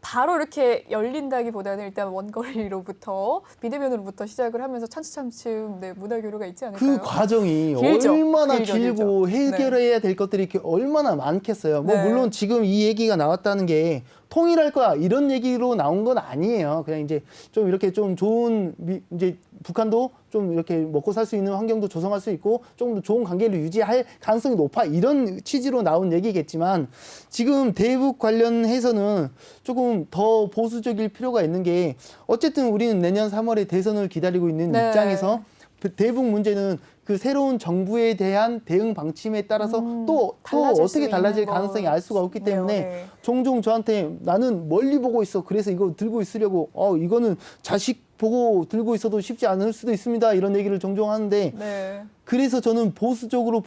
바로 이렇게 열린다기보다는 일단 원거리로부터 비대면으로부터 시작을 하면서 차츰차츰 문화 교류가 있지 않을까요? 그 과정이 길죠. 얼마나 길죠, 길고 길죠. 해결해야 될 것들이 이렇게 얼마나 많겠어요. 뭐 네. 물론 지금 이 얘기가 나왔다는 게 통일할 거야 이런 얘기로 나온 건 아니에요. 그냥 이제 좀 이렇게 좀 좋은 이제 북한도 좀 이렇게 먹고 살 수 있는 환경도 조성할 수 있고 조금 더 좋은 관계를 유지할 가능성이 높아 이런 취지로 나온 얘기겠지만 지금 대북 관련해서는 조금 더 보수적일 필요가 있는 게 어쨌든 우리는 내년 3월에 대선을 기다리고 있는 네. 입장에서 대북 문제는 그 새로운 정부에 대한 대응 방침에 따라서 또 어떻게 달라질 가능성이 알 수가 없기 때문에 네. 종종 저한테 나는 멀리 보고 있어. 그래서 이거 들고 있으려고 이거는 자식 보고 들고 있어도 쉽지 않을 수도 있습니다. 이런 얘기를 종종 하는데 네. 그래서 저는 보수적으로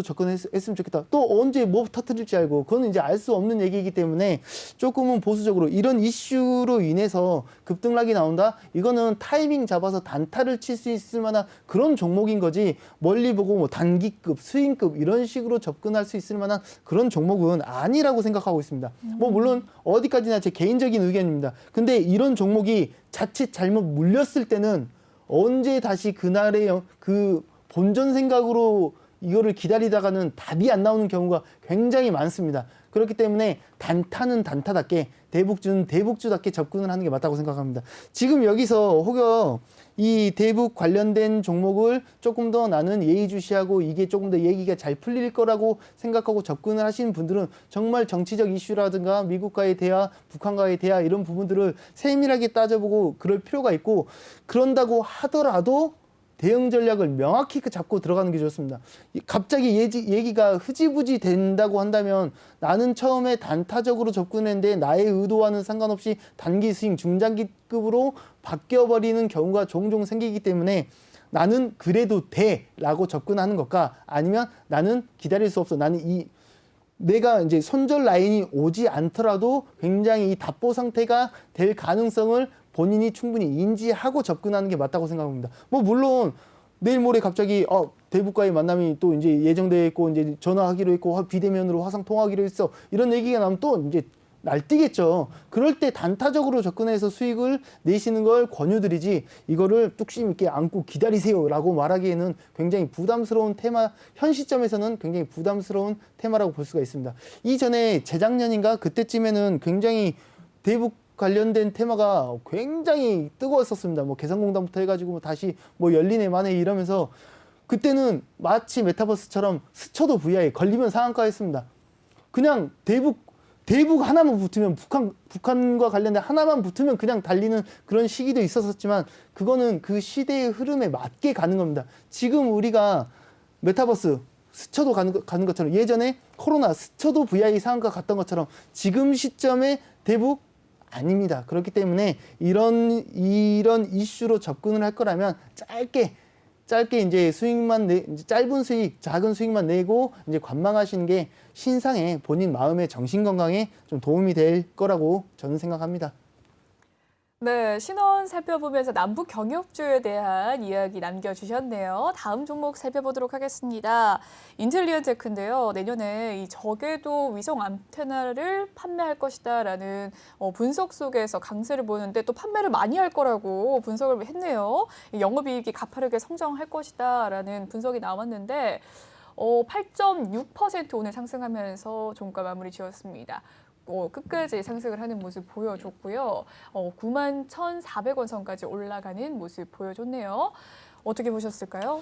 접근했으면 좋겠다. 또 언제 뭐 터뜨릴지 알고 그거는 이제 알 수 없는 얘기이기 때문에 조금은 보수적으로 이런 이슈로 인해서 급등락이 나온다. 이거는 타이밍 잡아서 단타를 칠 수 있을 만한 그런 종목인 거지 멀리 보고 뭐 단기급, 스윙급 이런 식으로 접근할 수 있을 만한 그런 종목은 아니라고 생각하고 있습니다. 뭐 물론 어디까지나 제 개인적인 의견입니다. 근데 이런 종목이 자칫 잘못 물렸을 때는 언제 다시 그날의 그 본전 생각으로 이거를 기다리다가는 답이 안 나오는 경우가 굉장히 많습니다. 그렇기 때문에 단타는 단타답게 대북주는 대북주답게 접근을 하는 게 맞다고 생각합니다. 지금 여기서 혹여 이 대북 관련된 종목을 조금 더 나는 예의주시하고 이게 조금 더 얘기가 잘 풀릴 거라고 생각하고 접근을 하시는 분들은 정말 정치적 이슈라든가 미국과의 대화, 북한과의 대화 이런 부분들을 세밀하게 따져보고 그럴 필요가 있고 그런다고 하더라도 대응 전략을 명확히 잡고 들어가는 게 좋습니다. 갑자기 얘기가 흐지부지 된다고 한다면 나는 처음에 단타적으로 접근했는데 나의 의도와는 상관없이 단기 스윙, 중장기급으로 바뀌어버리는 경우가 종종 생기기 때문에 나는 그래도 돼 라고 접근하는 것과 아니면 나는 기다릴 수 없어. 내가 이제 손절 라인이 오지 않더라도 굉장히 이 답보 상태가 될 가능성을 본인이 충분히 인지하고 접근하는 게 맞다고 생각합니다. 뭐 물론 내일 모레 갑자기 대북과의 만남이 또 이제 예정되어 있고 이제 전화하기로 했고 비대면으로 화상 통화하기로 했어 이런 얘기가 나면 또 이제 날뛰겠죠. 그럴 때 단타적으로 접근해서 수익을 내시는 걸 권유드리지 이거를 뚝심 있게 안고 기다리세요라고 말하기에는 굉장히 부담스러운 테마, 현 시점에서는 굉장히 부담스러운 테마라고 볼 수가 있습니다. 이전에 재작년인가 그때쯤에는 굉장히 대북 관련된 테마가 굉장히 뜨거웠었습니다. 뭐 개성공단부터 해가지고 다시 뭐 열리네 마네 이러면서 그때는 마치 메타버스처럼 스쳐도 VI 걸리면 상한가였습니다. 그냥 대북 하나만 붙으면 북한과 관련된 하나만 붙으면 그냥 달리는 그런 시기도 있었지만 그거는 그 시대의 흐름에 맞게 가는 겁니다. 지금 우리가 메타버스 스쳐도 가는 것처럼 예전에 코로나 스쳐도 VI 상한가 갔던 것처럼 지금 시점에 대북 아닙니다. 그렇기 때문에 이런 이슈로 접근을 할 거라면 짧게 이제 짧은 수익, 작은 수익만 내고 이제 관망하시는 게 신상에 본인 마음의 정신 건강에 좀 도움이 될 거라고 저는 생각합니다. 네, 신원 살펴보면서 남북 경협주에 대한 이야기 남겨주셨네요. 다음 종목 살펴보도록 하겠습니다. 인텔리언 테크인데요. 내년에 이 저궤도 위성 안테나를 판매할 것이다라는 분석 속에서 강세를 보는데 또 판매를 많이 할 거라고 분석을 했네요. 영업이익이 가파르게 성장할 것이다라는 분석이 나왔는데 8.6% 오늘 상승하면서 종가 마무리 지었습니다. 끝까지 상승을 하는 모습 보여줬고요. 91,400원 선까지 올라가는 모습 보여줬네요. 어떻게 보셨을까요?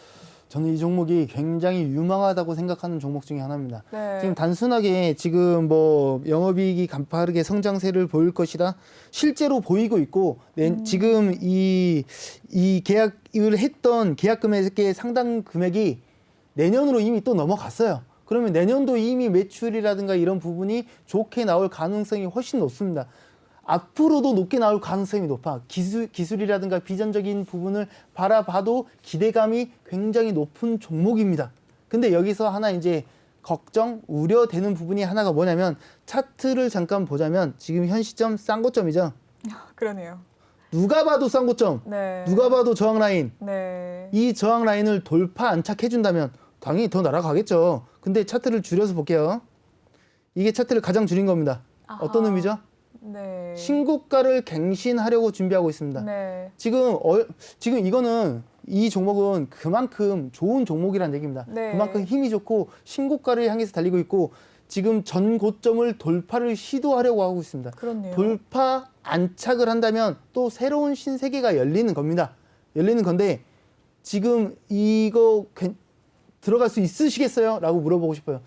저는 이 종목이 굉장히 유망하다고 생각하는 종목 중에 하나입니다. 네. 지금 단순하게 지금 뭐 영업이익이 가파르게 성장세를 보일 것이다. 실제로 보이고 있고 지금 이 계약을 했던 계약 금액의 상당 금액이 내년으로 이미 또 넘어갔어요. 그러면 내년도 이미 매출이라든가 이런 부분이 좋게 나올 가능성이 훨씬 높습니다. 앞으로도 높게 나올 가능성이 높아. 기술이라든가 비전적인 부분을 바라봐도 기대감이 굉장히 높은 종목입니다. 근데 여기서 하나 이제 걱정, 우려되는 부분이 하나가 뭐냐면 차트를 잠깐 보자면 지금 현 시점 싼 고점이죠. 그러네요. 누가 봐도 싼 고점, 네. 누가 봐도 저항 라인. 네. 이 저항 라인을 돌파 안착해준다면 당연히 더 날아가겠죠. 근데 차트를 줄여서 볼게요. 이게 차트를 가장 줄인 겁니다. 아하. 어떤 의미죠? 네. 신고가를 갱신하려고 준비하고 있습니다. 네. 지금 이거는 이 종목은 그만큼 좋은 종목이라는 얘기입니다. 네. 그만큼 힘이 좋고 신고가를 향해서 달리고 있고 지금 전 고점을 돌파를 시도하려고 하고 있습니다. 그렇네요. 돌파 안착을 한다면 또 새로운 신세계가 열리는 겁니다. 열리는 건데 지금 이거 들어갈 수 있으시겠어요? 라고 물어보고 싶어요.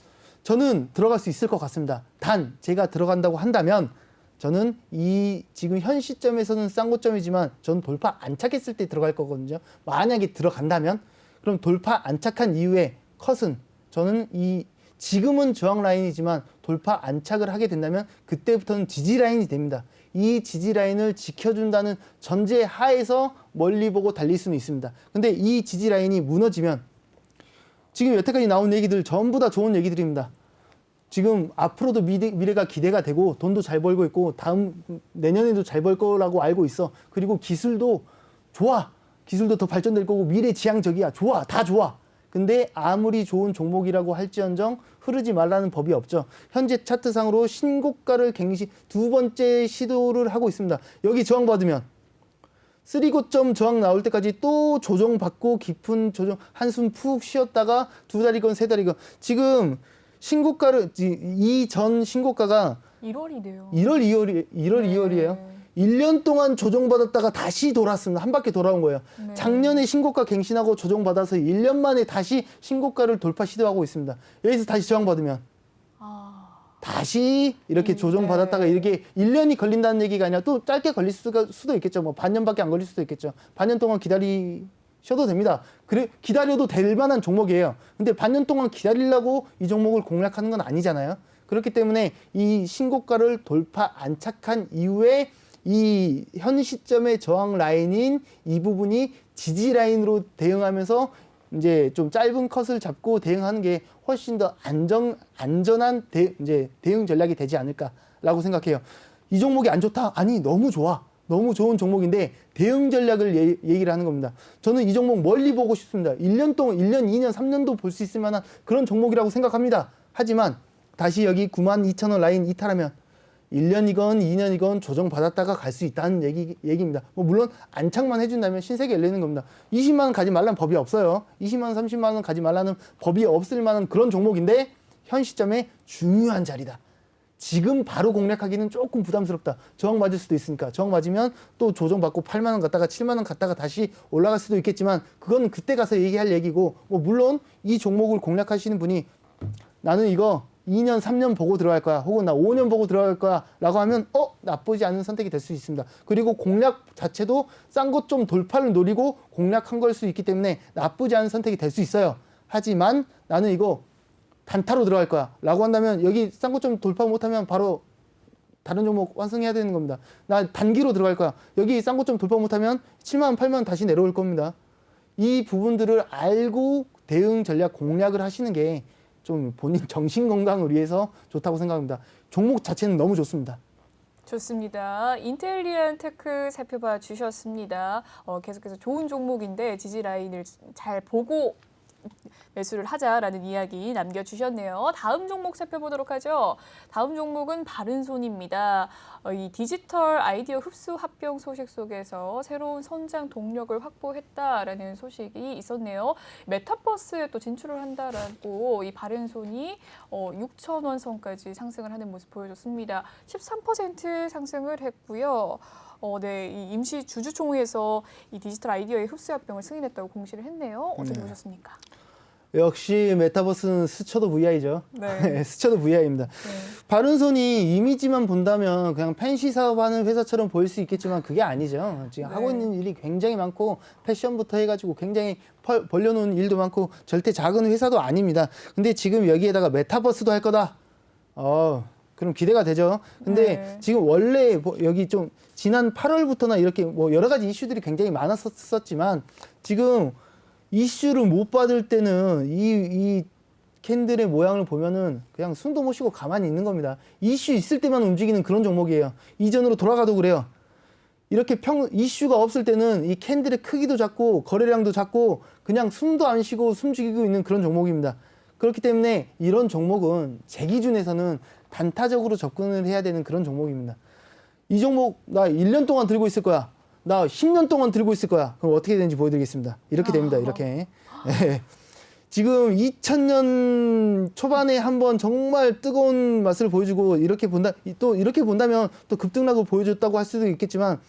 저는 들어갈 수 있을 것 같습니다. 단 제가 들어간다고 한다면 저는 이 지금 현 시점에서는 싼 고점이지만 저는 돌파 안착했을 때 들어갈 거거든요. 만약에 들어간다면 그럼 돌파 안착한 이후에 컷은 저는 지금은 저항 라인이지만 돌파 안착을 하게 된다면 그때부터는 지지 라인이 됩니다. 이 지지 라인을 지켜준다는 전제 하에서 멀리 보고 달릴 수는 있습니다. 근데 이 지지 라인이 무너지면 지금 여태까지 나온 얘기들 전부 다 좋은 얘기들입니다. 지금 앞으로도 미래가 기대가 되고 돈도 잘 벌고 있고 내년에도 잘 벌 거라고 알고 있어. 그리고 기술도 좋아. 기술도 더 발전될 거고 미래지향적이야. 좋아. 다 좋아. 근데 아무리 좋은 종목이라고 할지언정 흐르지 말라는 법이 없죠. 현재 차트상으로 신고가를 갱신 두 번째 시도를 하고 있습니다. 여기 저항받으면 3고점 저항 나올 때까지 또 조정받고 깊은 조정 한숨 푹 쉬었다가 두 달이건 세 달이건 지금 신고가를 이전 신고가가 1월이래요. 2월이에요. 1년 동안 조정받았다가 다시 돌았습니다. 한 바퀴 돌아온 거예요. 네. 작년에 신고가 갱신하고 조정받아서 1년 만에 다시 신고가를 돌파 시도하고 있습니다. 여기서 다시 저항받으면 다시 이렇게 조정받았다가 이렇게 1년이 걸린다는 얘기가 아니라 또 짧게 걸릴 수도 있겠죠. 뭐 반년밖에 안 걸릴 수도 있겠죠. 반년 동안 기다리셔도 됩니다. 그래 기다려도 될 만한 종목이에요. 근데 반년 동안 기다리려고 이 종목을 공략하는 건 아니잖아요. 그렇기 때문에 이 신고가를 돌파 안착한 이후에 이 현 시점의 저항 라인인 이 부분이 지지 라인으로 대응하면서 이제 좀 짧은 컷을 잡고 대응하는 게 훨씬 더 안전한 대응 전략이 되지 않을까라고 생각해요. 이 종목이 안 좋다? 아니 너무 좋아. 너무 좋은 종목인데 대응 전략을 얘기를 하는 겁니다. 저는 이 종목 멀리 보고 싶습니다. 1년 동안 1년, 2년, 3년도 볼 수 있을 만한 그런 종목이라고 생각합니다. 하지만 다시 여기 92,000원 라인 이탈하면 1년이건 2년이건 조정받았다가 갈 수 있다는 얘기입니다. 뭐 물론 안착만 해준다면 신세계 열리는 겁니다. 20만 원 가지 말라는 법이 없어요. 20만 원, 30만 원 가지 말라는 법이 없을 만한 그런 종목인데 현 시점에 중요한 자리다. 지금 바로 공략하기는 조금 부담스럽다. 저항 맞을 수도 있으니까. 저항 맞으면 또 조정받고 8만 원 갔다가 7만 원 갔다가 다시 올라갈 수도 있겠지만 그건 그때 가서 얘기할 얘기고 뭐 물론 이 종목을 공략하시는 분이 나는 이거 2년, 3년 보고 들어갈 거야. 혹은 나 5년 보고 들어갈 거야. 라고 하면 나쁘지 않은 선택이 될 수 있습니다. 그리고 공략 자체도 싼 것 좀 돌파를 노리고 공략한 걸 수 있기 때문에 나쁘지 않은 선택이 될 수 있어요. 하지만 나는 이거 단타로 들어갈 거야. 라고 한다면 여기 싼 것 좀 돌파 못하면 바로 다른 종목 완성해야 되는 겁니다. 나 단기로 들어갈 거야. 여기 싼 것 좀 돌파 못하면 7만 원, 8만 원 다시 내려올 겁니다. 이 부분들을 알고 대응 전략 공략을 하시는 게 좀 본인 정신 건강을 위해서 좋다고 생각합니다. 종목 자체는 너무 좋습니다. 좋습니다. 인텔리안 테크 살펴봐 주셨습니다. 계속해서 좋은 종목인데 지지 라인을 잘 보고 매수를 하자라는 이야기 남겨주셨네요. 다음 종목 살펴보도록 하죠. 다음 종목은 바른손입니다. 이 디지털 아이디어 흡수 합병 소식 속에서 새로운 성장 동력을 확보했다라는 소식이 있었네요. 메타버스에 또 진출을 한다라고 이 바른손이 6,000원 선까지 상승을 하는 모습 보여줬습니다. 13% 상승을 했고요. 네, 이 임시 주주총회에서 이 디지털 아이디어의 흡수 합병을 승인했다고 공시를 했네요. 어떻게 보셨습니까? 역시 메타버스는 스쳐도 VI죠. 네. 스쳐도 VI입니다. 네. 바른손이 이미지만 본다면 그냥 펜시 사업하는 회사처럼 보일 수 있겠지만 그게 아니죠. 지금 네. 하고 있는 일이 굉장히 많고 패션부터 해가지고 굉장히 벌려놓은 일도 많고 절대 작은 회사도 아닙니다. 근데 지금 여기에다가 메타버스도 할 거다. 그럼 기대가 되죠. 근데 네. 지금 원래 여기 좀 지난 8월부터나 이렇게 뭐 여러 가지 이슈들이 굉장히 많았었지만 지금 이슈를 못 받을 때는 이 캔들의 모양을 보면은 그냥 숨도 못 쉬고 가만히 있는 겁니다. 이슈 있을 때만 움직이는 그런 종목이에요. 이전으로 돌아가도 그래요. 이렇게 이슈가 없을 때는 이 캔들의 크기도 작고 거래량도 작고 그냥 숨도 안 쉬고 숨죽이고 있는 그런 종목입니다. 그렇기 때문에 이런 종목은 제 기준에서는 단타적으로 접근을 해야 되는 그런 종목입니다. 이 종목 나 1년 동안 들고 있을 거야. 나 10년 동안 들고 있을 거야. 그럼 어떻게 되는지 보여드리겠습니다. 이렇게 됩니다. 이렇게. 네. 지금 2000년 초반에 한번 정말 뜨거운 맛을 보여주고 이렇게 본다면 또 급등락을 보여줬다고 할 수도 있겠지만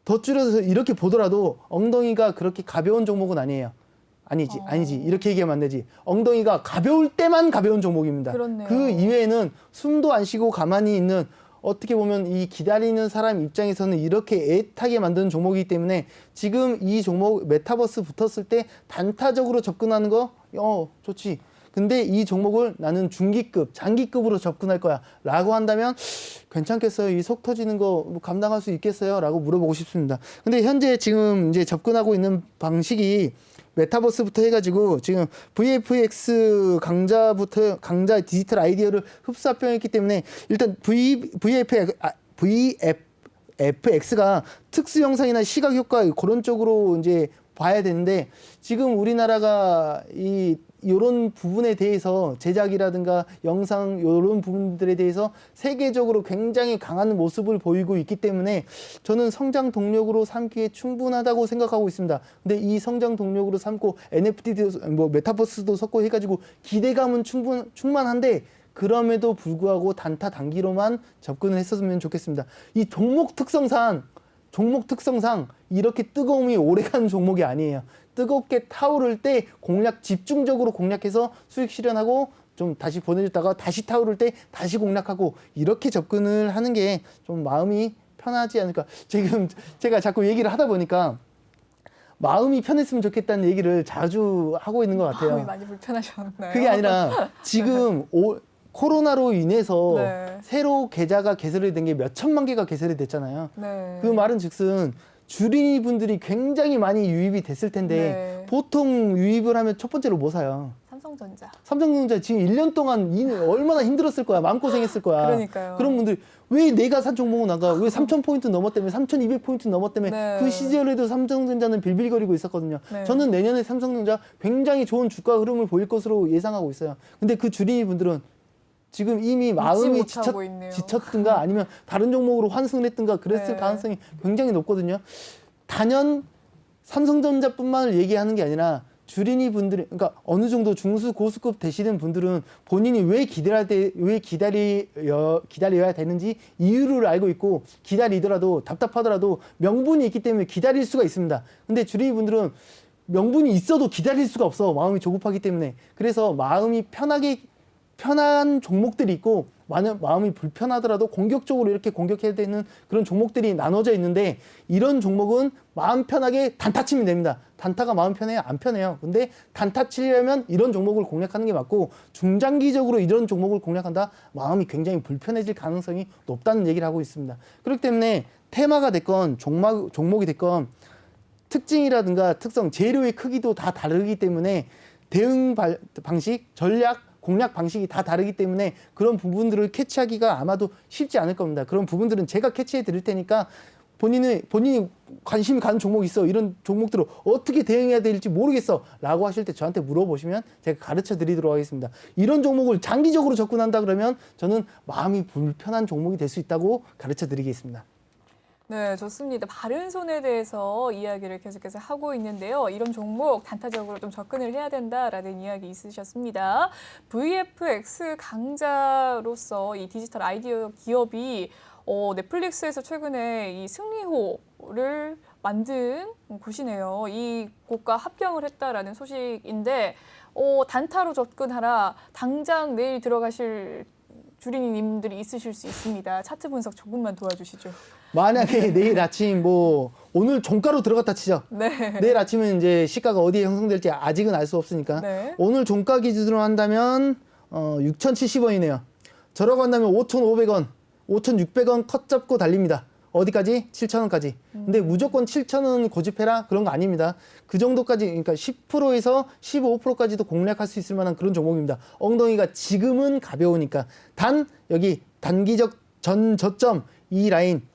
더 줄여서 이렇게 보더라도 엉덩이가 그렇게 가벼운 종목은 아니에요. 아니지. 이렇게 얘기하면 안 되지. 엉덩이가 가벼울 때만 가벼운 종목입니다. 그렇네요. 그 이외에는 숨도 안 쉬고 가만히 있는 어떻게 보면 이 기다리는 사람 입장에서는 이렇게 애타게 만드는 종목이기 때문에 지금 이 종목 메타버스 붙었을 때 단타적으로 접근하는 거 좋지. 근데 이 종목을 나는 중기급, 장기급으로 접근할 거야 라고 한다면 괜찮겠어요? 이 속 터지는 거 뭐 감당할 수 있겠어요? 라고 물어보고 싶습니다. 근데 현재 지금 이제 접근하고 있는 방식이 메타버스부터 해가지고 지금 VFX 강자 디지털 아이디어를 흡수 합병했기 때문에 일단 VFX가 특수 영상이나 시각 효과 그런 쪽으로 이제 봐야 되는데 지금 우리나라가 이런 부분에 대해서 제작이라든가 영상 이런 부분들에 대해서 세계적으로 굉장히 강한 모습을 보이고 있기 때문에 저는 성장 동력으로 삼기에 충분하다고 생각하고 있습니다. 근데 이 성장 동력으로 삼고 NFT도 뭐 메타버스도 섞고 해가지고 기대감은 충만한데 그럼에도 불구하고 단타 단기로만 접근을 했었으면 좋겠습니다. 이 종목 특성상 이렇게 뜨거움이 오래가는 종목이 아니에요. 뜨겁게 타오를 때 집중적으로 공략해서 수익 실현하고 좀 다시 보내줬다가 다시 타오를 때 다시 공략하고 이렇게 접근을 하는 게 좀 마음이 편하지 않을까. 지금 제가 자꾸 얘기를 하다 보니까 마음이 편했으면 좋겠다는 얘기를 자주 하고 있는 것 같아요. 마음이 많이 불편하셨나요? 그게 아니라 지금 코로나로 인해서 네. 새로 계좌가 개설이 된 게 몇천만 개가 개설이 됐잖아요. 네. 그 말은 즉슨 주린이 분들이 굉장히 많이 유입이 됐을 텐데 네. 보통 유입을 하면 첫 번째로 뭐 사요? 삼성전자 지금 1년 동안 얼마나 힘들었을 거야. 마음고생했을 거야. 그러니까요. 그런 분들이 왜 내가 산 종목은 나가? 왜 3,000포인트 넘었다며? 3,200포인트 넘었다며? 네. 그 시절에도 삼성전자는 빌빌거리고 있었거든요. 네. 저는 내년에 삼성전자 굉장히 좋은 주가 흐름을 보일 것으로 예상하고 있어요. 근데 그 주린이 분들은 지금 이미 마음이 지쳤든가 아니면 다른 종목으로 환승을 했든가 그랬을 네. 가능성이 굉장히 높거든요. 단연 삼성전자뿐만을 얘기하는 게 아니라 주린이 분들이 그러니까 어느 정도 중수 고수급 되시는 분들은 본인이 왜 기다려야 되는지 이유를 알고 있고 기다리더라도 답답하더라도 명분이 있기 때문에 기다릴 수가 있습니다. 근데 주린이 분들은 명분이 있어도 기다릴 수가 없어. 마음이 조급하기 때문에. 그래서 마음이 편한 종목들이 있고 마음이 불편하더라도 공격적으로 이렇게 공격해야 되는 그런 종목들이 나눠져 있는데 이런 종목은 마음 편하게 단타 치면 됩니다. 단타가 마음 편해요? 안 편해요. 근데 단타 치려면 이런 종목을 공략하는 게 맞고 중장기적으로 이런 종목을 공략한다? 마음이 굉장히 불편해질 가능성이 높다는 얘기를 하고 있습니다. 그렇기 때문에 테마가 됐건 종목이 됐건 특징이라든가 특성, 재료의 크기도 다 다르기 때문에 대응 방식, 전략, 공략 방식이 다 다르기 때문에 그런 부분들을 캐치하기가 아마도 쉽지 않을 겁니다. 그런 부분들은 제가 캐치해 드릴 테니까 본인이 관심이 가는 종목이 있어. 이런 종목들을 어떻게 대응해야 될지 모르겠어. 라고 하실 때 저한테 물어보시면 제가 가르쳐 드리도록 하겠습니다. 이런 종목을 장기적으로 접근한다 그러면 저는 마음이 불편한 종목이 될 수 있다고 가르쳐 드리겠습니다. 네, 좋습니다. 바른손에 대해서 이야기를 계속해서 하고 있는데요. 이런 종목 단타적으로 좀 접근을 해야 된다라는 이야기 있으셨습니다. VFX 강자로서 이 디지털 아이디어 기업이 넷플릭스에서 최근에 이 승리호를 만든 곳이네요. 이 곳과 합병을 했다라는 소식인데 단타로 접근하라. 당장 내일 들어가실 주린이님들이 있으실 수 있습니다. 차트 분석 조금만 도와주시죠. 만약에 내일 아침 오늘 종가로 들어갔다 치죠. 네. 내일 아침은 이제 시가가 어디에 형성될지 아직은 알 수 없으니까. 네. 오늘 종가 기준으로 한다면 6,070원이네요. 저러고 한다면 5,500원, 5,600원 컷 잡고 달립니다. 어디까지? 7,000원까지. 근데 무조건 7,000원 고집해라 그런 거 아닙니다. 그 정도까지, 그러니까 10%에서 15%까지도 공략할 수 있을 만한 그런 종목입니다. 엉덩이가 지금은 가벼우니까. 단 여기 단기적 전 저점 이 라인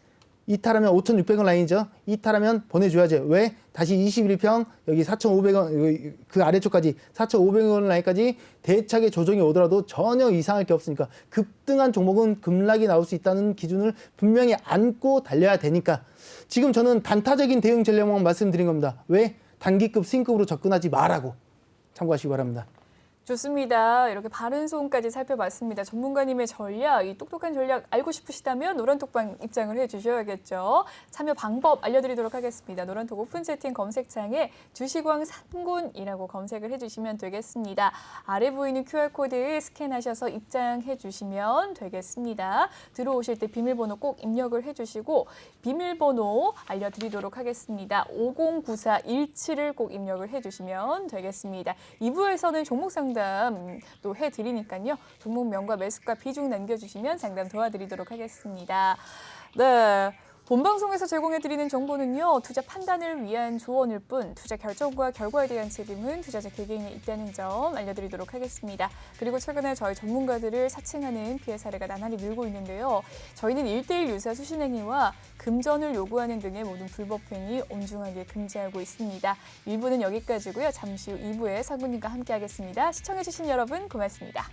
이탈하면 5,600원 라인이죠. 이탈하면 보내줘야죠. 왜? 다시 21평 여기 4,500원 그 아래쪽까지 4,500원 라인까지 대차게 조정이 오더라도 전혀 이상할 게 없으니까 급등한 종목은 급락이 나올 수 있다는 기준을 분명히 안고 달려야 되니까 지금 저는 단타적인 대응 전략만 말씀드린 겁니다. 왜? 단기급 스윙급으로 접근하지 말라고 참고하시기 바랍니다. 좋습니다. 이렇게 바른손까지 살펴봤습니다. 전문가님의 전략, 이 똑똑한 전략 알고 싶으시다면 노란톡방 입장을 해주셔야겠죠. 참여 방법 알려드리도록 하겠습니다. 노란톡 오픈 채팅 검색창에 주식왕 산군이라고 검색을 해주시면 되겠습니다. 아래 보이는 QR코드 스캔하셔서 입장해 주시면 되겠습니다. 들어오실 때 비밀번호 꼭 입력을 해주시고 비밀번호 알려드리도록 하겠습니다. 509417을 꼭 입력을 해주시면 되겠습니다. 2부에서는 종목 상담 또 해드리니까요. 종목명과 매수가 비중 남겨주시면 상담 도와드리도록 하겠습니다. 네. 본방송에서 제공해드리는 정보는요. 투자 판단을 위한 조언일 뿐 투자 결정과 결과에 대한 책임은 투자자 개개인에 있다는 점 알려드리도록 하겠습니다. 그리고 최근에 저희 전문가들을 사칭하는 피해 사례가 나날이 늘고 있는데요. 저희는 1:1 유사 수신행위와 금전을 요구하는 등의 모든 불법행위 엄중하게 금지하고 있습니다. 1부는 여기까지고요. 잠시 후 2부에 상군님과 함께하겠습니다. 시청해주신 여러분 고맙습니다.